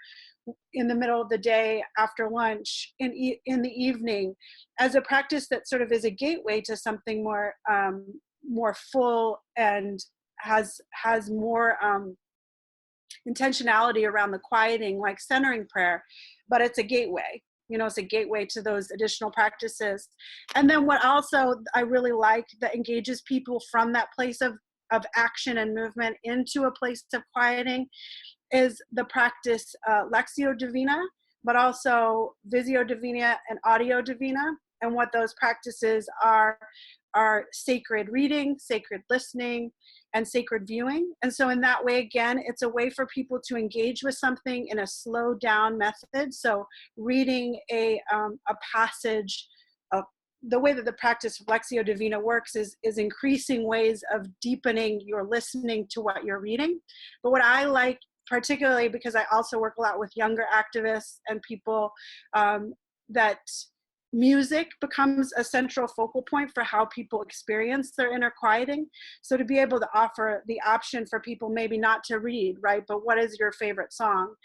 in the middle of the day, after lunch, in the evening, as a practice that sort of is a gateway to something more full and has more intentionality around the quieting, like centering prayer. But it's a gateway. It's a gateway to those additional practices. And then what also I really like that engages people from that place of action and movement into a place of quieting is the practice Lectio Divina, but also Visio Divina and Audio Divina. And what those practices are sacred reading, sacred listening, and sacred viewing. And so in that way, again, it's a way for people to engage with something in a slow down method. So reading a passage, the way that the practice of Lectio Divina works is increasing ways of deepening your listening to what you're reading. But what I like, particularly because I also work a lot with younger activists and people, that music becomes a central focal point for how people experience their inner quieting. So to be able to offer the option for people maybe not to read, right, but what is your favorite song?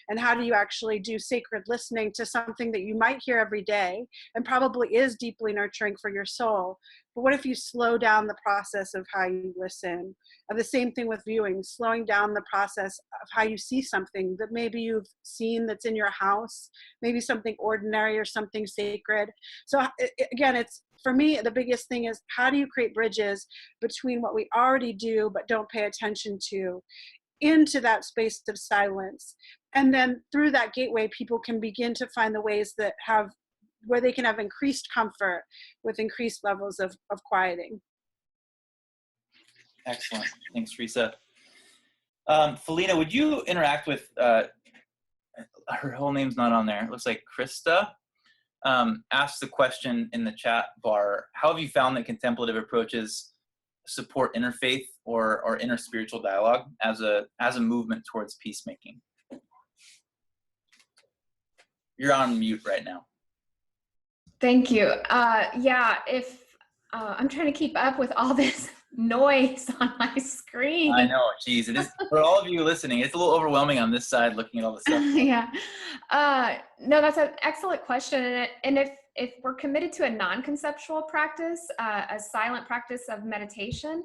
And how do you actually do sacred listening to something that you might hear every day and probably is deeply nurturing for your soul? But what if you slow down the process of how you listen? And the same thing with viewing, slowing down the process of how you see something that maybe you've seen that's in your house, maybe something ordinary or something sacred. So again, it's, for me, the biggest thing is how do you create bridges between what we already do but don't pay attention to into that space of silence. And then through that gateway, people can begin to find the ways that where they can have increased comfort with increased levels of quieting. Excellent. Thanks, Teresa. Felina, would you interact with, her whole name's not on there. It looks like Krista asked the question in the chat bar, how have you found that contemplative approaches support interfaith or inner spiritual dialogue as a movement towards peacemaking? You're on mute right now. Thank you. Yeah, if I'm trying to keep up with all this noise on my screen. I know, geez, it is, for all of you listening, it's a little overwhelming on this side looking at all the stuff. Yeah. No, that's an excellent question. And if we're committed to a non-conceptual practice, a silent practice of meditation,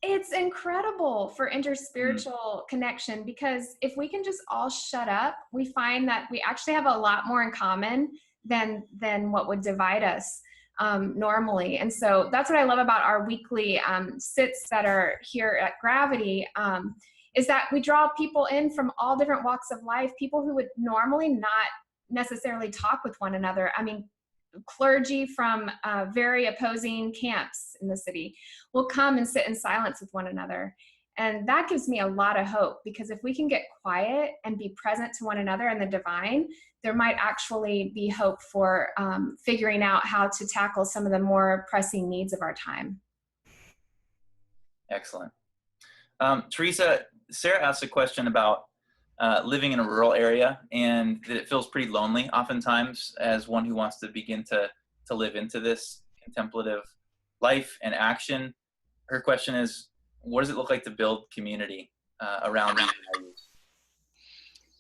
it's incredible for interspiritual connection, because if we can just all shut up, we find that we actually have a lot more in common than what would divide us normally. And so that's what I love about our weekly sits that are here at Gravity, is that we draw people in from all different walks of life, people who would normally not necessarily talk with one another. I mean, clergy from very opposing camps in the city will come and sit in silence with one another. And that gives me a lot of hope, because if we can get quiet and be present to one another and the divine, there might actually be hope for figuring out how to tackle some of the more pressing needs of our time. Excellent. Teresa, Sarah asked a question about living in a rural area, and that it feels pretty lonely oftentimes as one who wants to begin to live into this contemplative life and action. Her question is, what does it look like to build community around these values?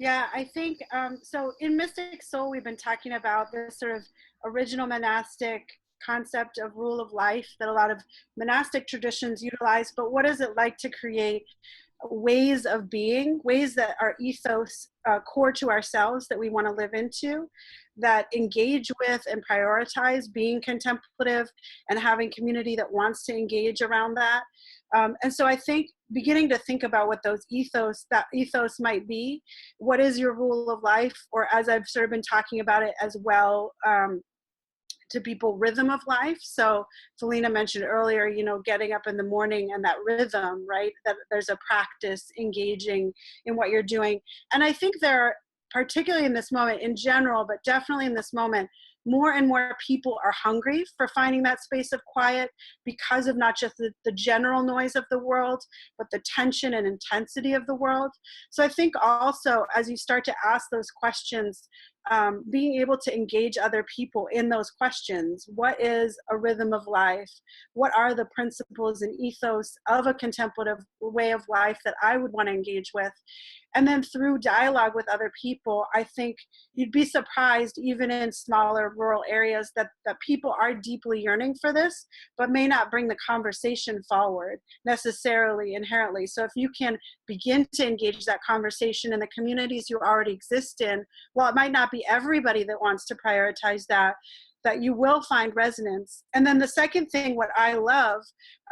Yeah, I think, so in Mystic Soul, we've been talking about this sort of original monastic concept of rule of life that a lot of monastic traditions utilize, but what is it like to create ways of being, ways that are ethos core to ourselves that we want to live into, that engage with and prioritize being contemplative and having community that wants to engage around that. And so I think beginning to think about what those that ethos might be, what is your rule of life, or as I've sort of been talking about it as well, to people, rhythm of life. So Felina mentioned earlier, you know, getting up in the morning and that rhythm, right? That there's a practice engaging in what you're doing. And I think there are, particularly in this moment in general, but definitely in this moment, more and more people are hungry for finding that space of quiet, because of not just the general noise of the world, but the tension and intensity of the world. So I think also, as you start to ask those questions, being able to engage other people in those questions. What is a rhythm of life? What are the principles and ethos of a contemplative way of life that I would want to engage with? And then through dialogue with other people, I think you'd be surprised, even in smaller rural areas, that people are deeply yearning for this, but may not bring the conversation forward necessarily inherently. So if you can begin to engage that conversation in the communities you already exist in, while it might not be everybody that wants to prioritize that you will find resonance. And then the second thing, what I love,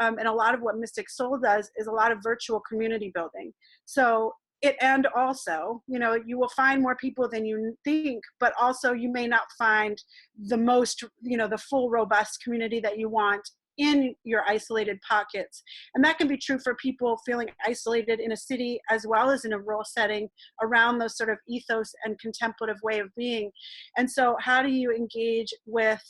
and a lot of what Mystic Soul does, is a lot of virtual community building. So and also, you know, you will find more people than you think, but also you may not find the most, you know, the full robust community that you want in your isolated pockets. And that can be true for people feeling isolated in a city as well as in a rural setting around those sort of ethos and contemplative way of being. And so how do you engage with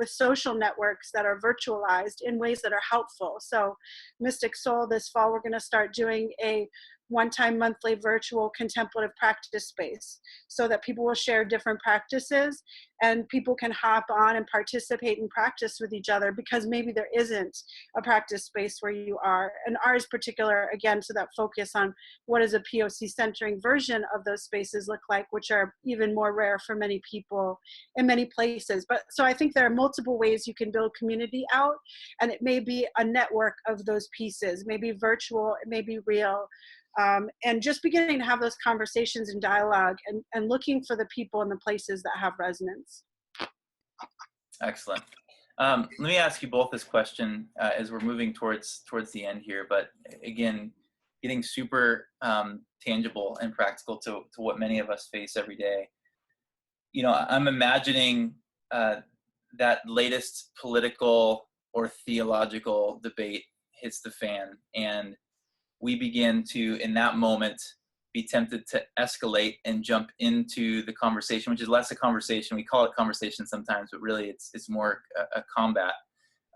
social networks that are virtualized in ways that are helpful? So Mystic Soul, this fall, we're going to start doing a one-time monthly virtual contemplative practice space, so that people will share different practices and people can hop on and participate and practice with each other, because maybe there isn't a practice space where you are. And ours particular, again, so that focus on what does a POC centering version of those spaces look like, which are even more rare for many people in many places. But so I think there are multiple ways you can build community out, and it may be a network of those pieces, maybe virtual, it may be real. And just beginning to have those conversations and dialogue, and looking for the people and the places that have resonance. Excellent. Let me ask you both this question as we're moving towards the end here, but again, getting super tangible and practical to what many of us face every day. You know, I'm imagining that latest political or theological debate hits the fan, and we begin to, in that moment, be tempted to escalate and jump into the conversation, which is less a conversation. We call it conversation sometimes, but really it's more a combat.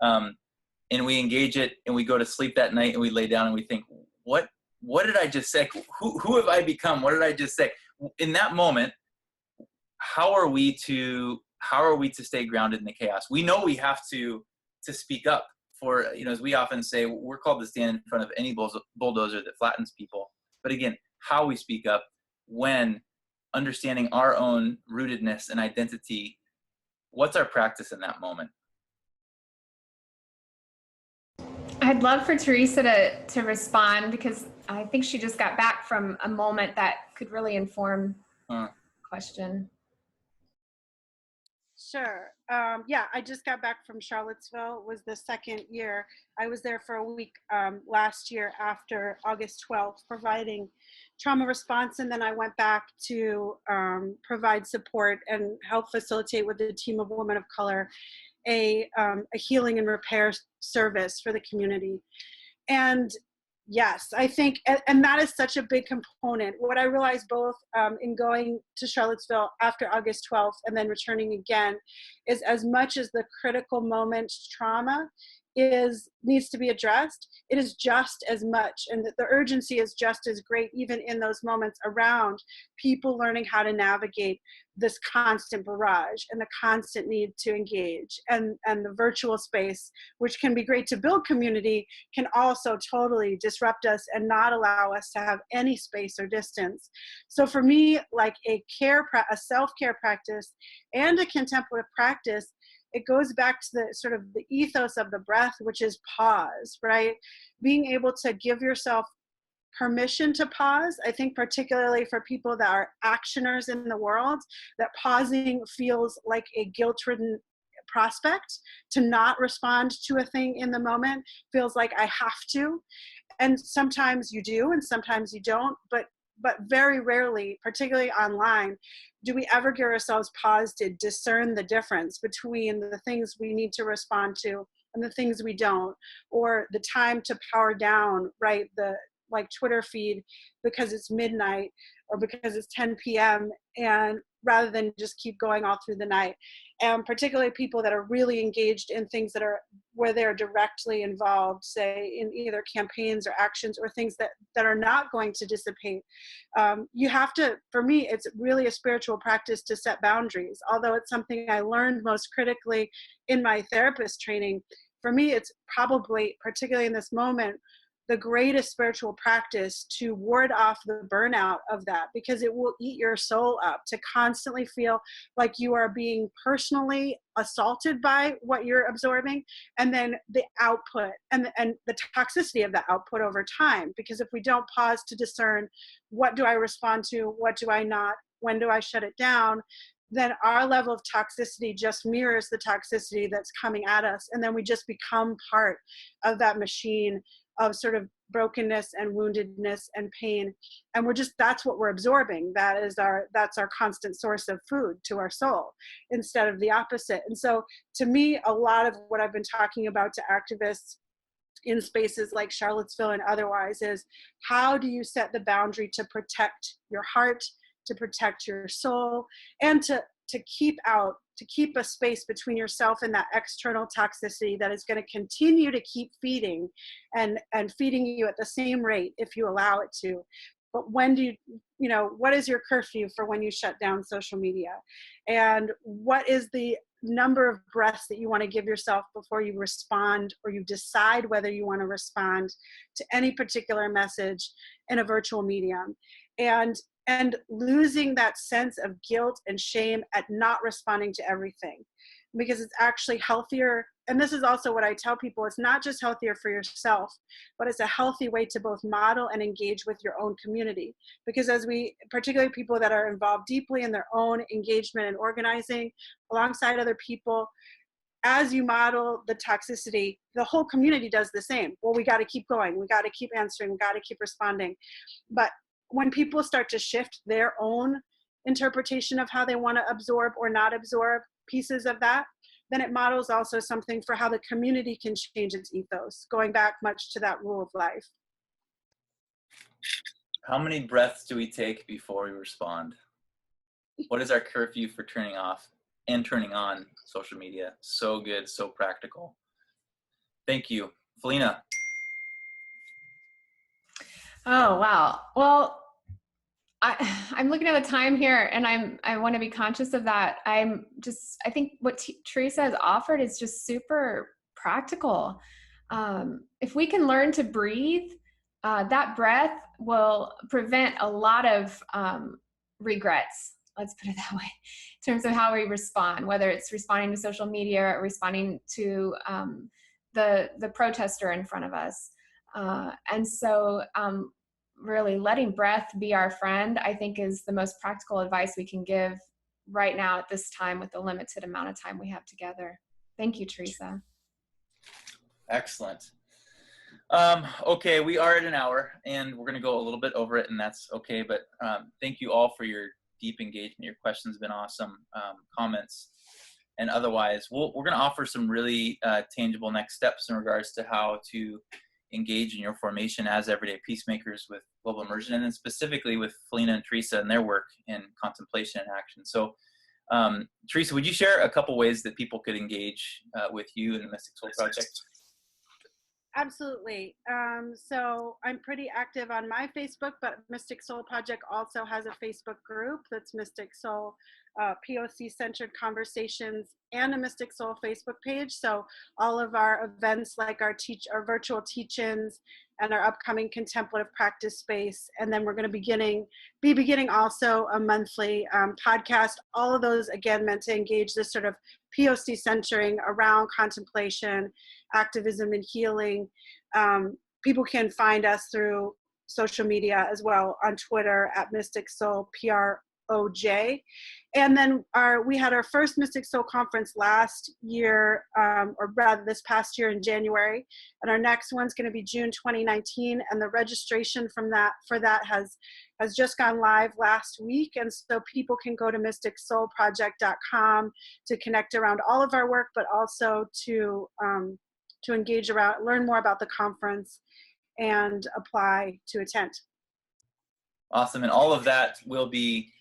And we engage it, and we go to sleep that night, and we lay down and we think, what did I just say? Who have I become? What did I just say? In that moment, how are we to stay grounded in the chaos? We know we have to speak up for, as we often say, we're called to stand in front of any bulldozer that flattens people. But again, how we speak up when understanding our own rootedness and identity, what's our practice in that moment? I'd love for Teresa to respond, because I think she just got back from a moment that could really inform the question. Sure. Yeah, I just got back from Charlottesville. It was the second year. I was there for a week last year after August 12th, providing trauma response. And then I went back to provide support and help facilitate with a team of women of color a healing and repair service for the community. And yes, I think, and that is such a big component. What I realized both in going to Charlottesville after August 12th and then returning again is, as much as the critical moment trauma needs to be addressed, it is just as much, and the urgency is just as great, even in those moments, around people learning how to navigate this constant barrage and the constant need to engage, and the virtual space, which can be great to build community, can also totally disrupt us and not allow us to have any space or distance. So for me, like a self-care practice and a contemplative practice, it goes back to the sort of the ethos of the breath, which is pause, right? Being able to give yourself permission to pause. I think particularly for people that are actioners in the world, that pausing feels like a guilt-ridden prospect. To not respond to a thing in the moment feels like I have to. And sometimes you do, and sometimes you don't, but very rarely, particularly online, do we ever give ourselves pause to discern the difference between the things we need to respond to and the things we don't, or the time to power down, right? The Twitter feed because it's midnight or because it's 10 p.m. and rather than just keep going all through the night. And particularly people that are really engaged in things that are where they're directly involved, say in either campaigns or actions or things that are not going to dissipate. You have to, for me, it's really a spiritual practice to set boundaries. Although it's something I learned most critically in my therapist training, for me, it's probably, particularly in this moment, the greatest spiritual practice to ward off the burnout of that, because it will eat your soul up to constantly feel like you are being personally assaulted by what you're absorbing, and then the output and the toxicity of that output over time. Because if we don't pause to discern, what do I respond to, what do I not, when do I shut it down, then our level of toxicity just mirrors the toxicity that's coming at us, and then we just become part of that machine of sort of brokenness and woundedness and pain, and that's what we're absorbing. That's our constant source of food to our soul, instead of the opposite. And so to me, a lot of what I've been talking about to activists in spaces like Charlottesville and otherwise is, how do you set the boundary to protect your heart, to protect your soul, and to keep a space between yourself and that external toxicity that is going to continue to keep feeding and feeding you at the same rate if you allow it to. But when do what is your curfew for when you shut down social media? And what is the number of breaths that you want to give yourself before you respond, or you decide whether you want to respond to any particular message in a virtual medium? And losing that sense of guilt and shame at not responding to everything, because it's actually healthier. And this is also what I tell people, it's not just healthier for yourself, but it's a healthy way to both model and engage with your own community. Because particularly people that are involved deeply in their own engagement and organizing alongside other people, as you model the toxicity, the whole community does the same. Well, we got to keep going. We got to keep answering. We got to keep responding. But when people start to shift their own interpretation of how they want to absorb or not absorb pieces of that, then it models also something for how the community can change its ethos, going back much to that rule of life. How many breaths do we take before we respond? What is our curfew for turning off and turning on social media? So good, so practical. Thank you. Felina. Oh, wow. Well, I'm looking at the time here, and I want to be conscious of that. I think what Teresa has offered is just super practical. if we can learn to breathe, that breath will prevent a lot of regrets. Let's put it that way, in terms of how we respond, whether it's responding to social media or responding to the protester in front of us. And so really letting breath be our friend, I think, is the most practical advice we can give right now at this time with the limited amount of time we have together. Thank you, Teresa. Excellent. Okay, we are at an hour, and we're going to go a little bit over it, and that's okay. But thank you all for your deep engagement. Your questions have been awesome. Comments and otherwise, we're going to offer some really tangible next steps in regards to how to engage in your formation as everyday peacemakers with global immersion, and then specifically with Felina and Teresa and their work in contemplation and action. So Teresa, would you share a couple ways that people could engage with you in the Mystic Soul Project? Absolutely. So I'm pretty active on my Facebook, but Mystic Soul Project also has a Facebook group that's Mystic Soul POC-centered conversations, and a Mystic Soul Facebook page. So all of our events, like our virtual teach-ins and our upcoming contemplative practice space, and then we're going to be beginning also a monthly podcast. All of those, again, meant to engage this sort of POC centering around contemplation, activism, and healing. People can find us through social media as well, on Twitter at Mystic Soul PROJ. And then we had our first Mystic Soul conference last year, or rather this past year in January. And our next one's going to be June 2019. And the registration for that has just gone live last week. And so people can go to mysticsoulproject.com to connect around all of our work, but also to engage around, learn more about the conference and apply to attend. Awesome. And all of that will be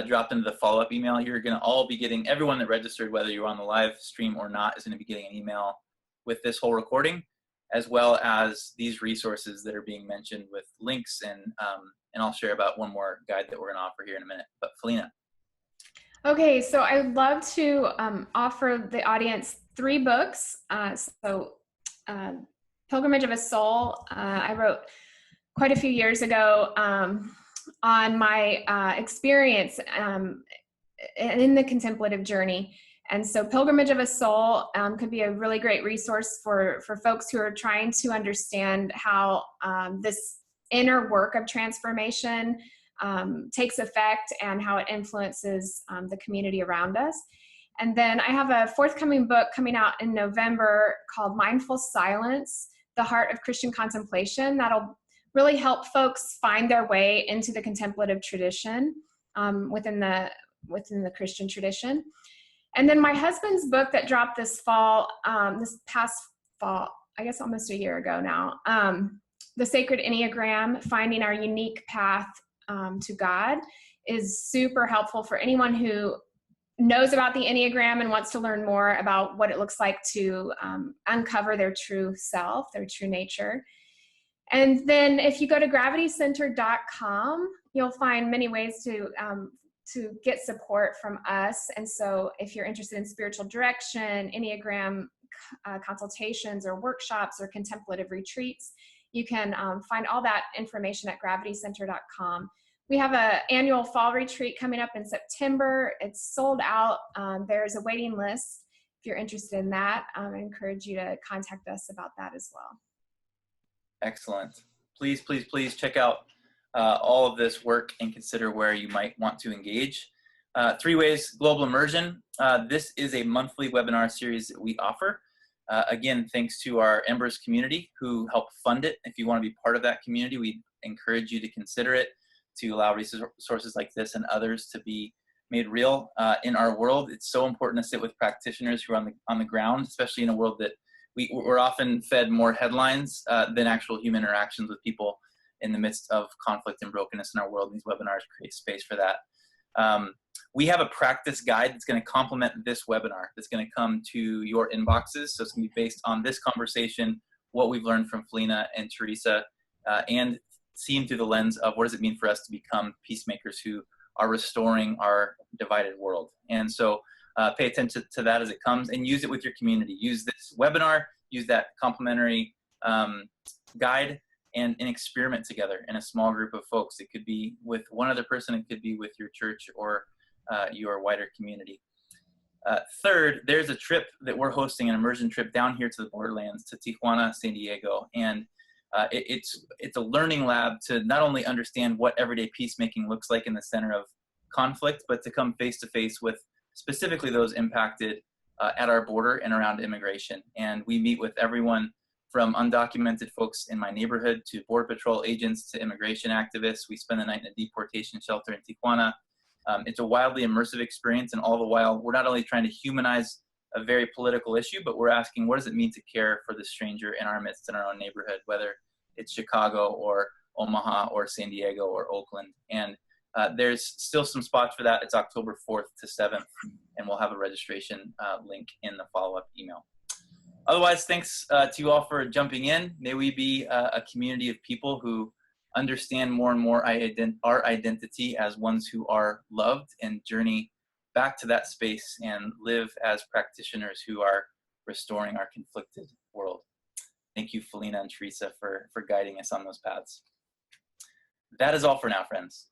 dropped into the follow-up email. You're going to all be getting, everyone that registered, whether you're on the live stream or not, is going to be getting an email with this whole recording, as well as these resources that are being mentioned with links. And I'll share about one more guide that we're going to offer here in a minute. But Felina. Okay, so I would love to offer the audience 3 books. Pilgrimage of a Soul, I wrote quite a few years ago on my experience in the contemplative journey. And so Pilgrimage of a Soul could be a really great resource for folks who are trying to understand how this inner work of transformation takes effect and how it influences the community around us. And then I have a forthcoming book coming out in November called Mindful Silence, The Heart of Christian Contemplation. That'll really help folks find their way into the contemplative tradition within the Christian tradition. And then my husband's book that dropped this past fall, I guess almost a year ago now, The Sacred Enneagram, Finding Our Unique Path to God, is super helpful for anyone who knows about the Enneagram and wants to learn more about what it looks like to uncover their true self, their true nature. And then if you go to gravitycenter.com, you'll find many ways to get support from us. And so if you're interested in spiritual direction, Enneagram consultations or workshops or contemplative retreats, you can find all that information at gravitycenter.com. We have an annual fall retreat coming up in September. It's sold out. There's a waiting list. If you're interested in that, I encourage you to contact us about that as well. Excellent. Please, please, please check out all of this work and consider where you might want to engage. 3 ways, global immersion. This is a monthly webinar series that we offer. Again, thanks to our Embers community who help fund it. If you want to be part of that community, we encourage you to consider it, to allow resources like this and others to be made real in our world. It's so important to sit with practitioners who are on the ground, especially in a world that we're often fed more headlines than actual human interactions with people in the midst of conflict and brokenness in our world. These webinars create space for that. We have a practice guide that's going to complement this webinar that's going to come to your inboxes. So it's going to be based on this conversation, what we've learned from Felina and Teresa, and seen through the lens of what does it mean for us to become peacemakers who are restoring our divided world. And so pay attention to that as it comes and use it with your community. Use this webinar, use that complimentary guide and an experiment together in a small group of folks. It could be with one other person, it could be with your church or your wider community. Third, there's a trip that we're hosting, an immersion trip down here to the borderlands, to Tijuana, San Diego. And it's a learning lab to not only understand what everyday peacemaking looks like in the center of conflict, but to come face to face with specifically those impacted at our border and around immigration. And we meet with everyone from undocumented folks in my neighborhood to Border Patrol agents to immigration activists. We spend the night in a deportation shelter in Tijuana. It's a wildly immersive experience, and all the while, we're not only trying to humanize a very political issue, but we're asking, what does it mean to care for the stranger in our midst, in our own neighborhood, whether it's Chicago or Omaha or San Diego or Oakland. And there's still some spots for that. It's October 4th to 7th, and we'll have a registration link in the follow-up email. Otherwise, thanks to you all for jumping in. May we be a community of people who understand more and more our identity as ones who are loved, and journey back to that space and live as practitioners who are restoring our conflicted world. Thank you, Felina and Teresa, for guiding us on those paths. That is all for now, friends.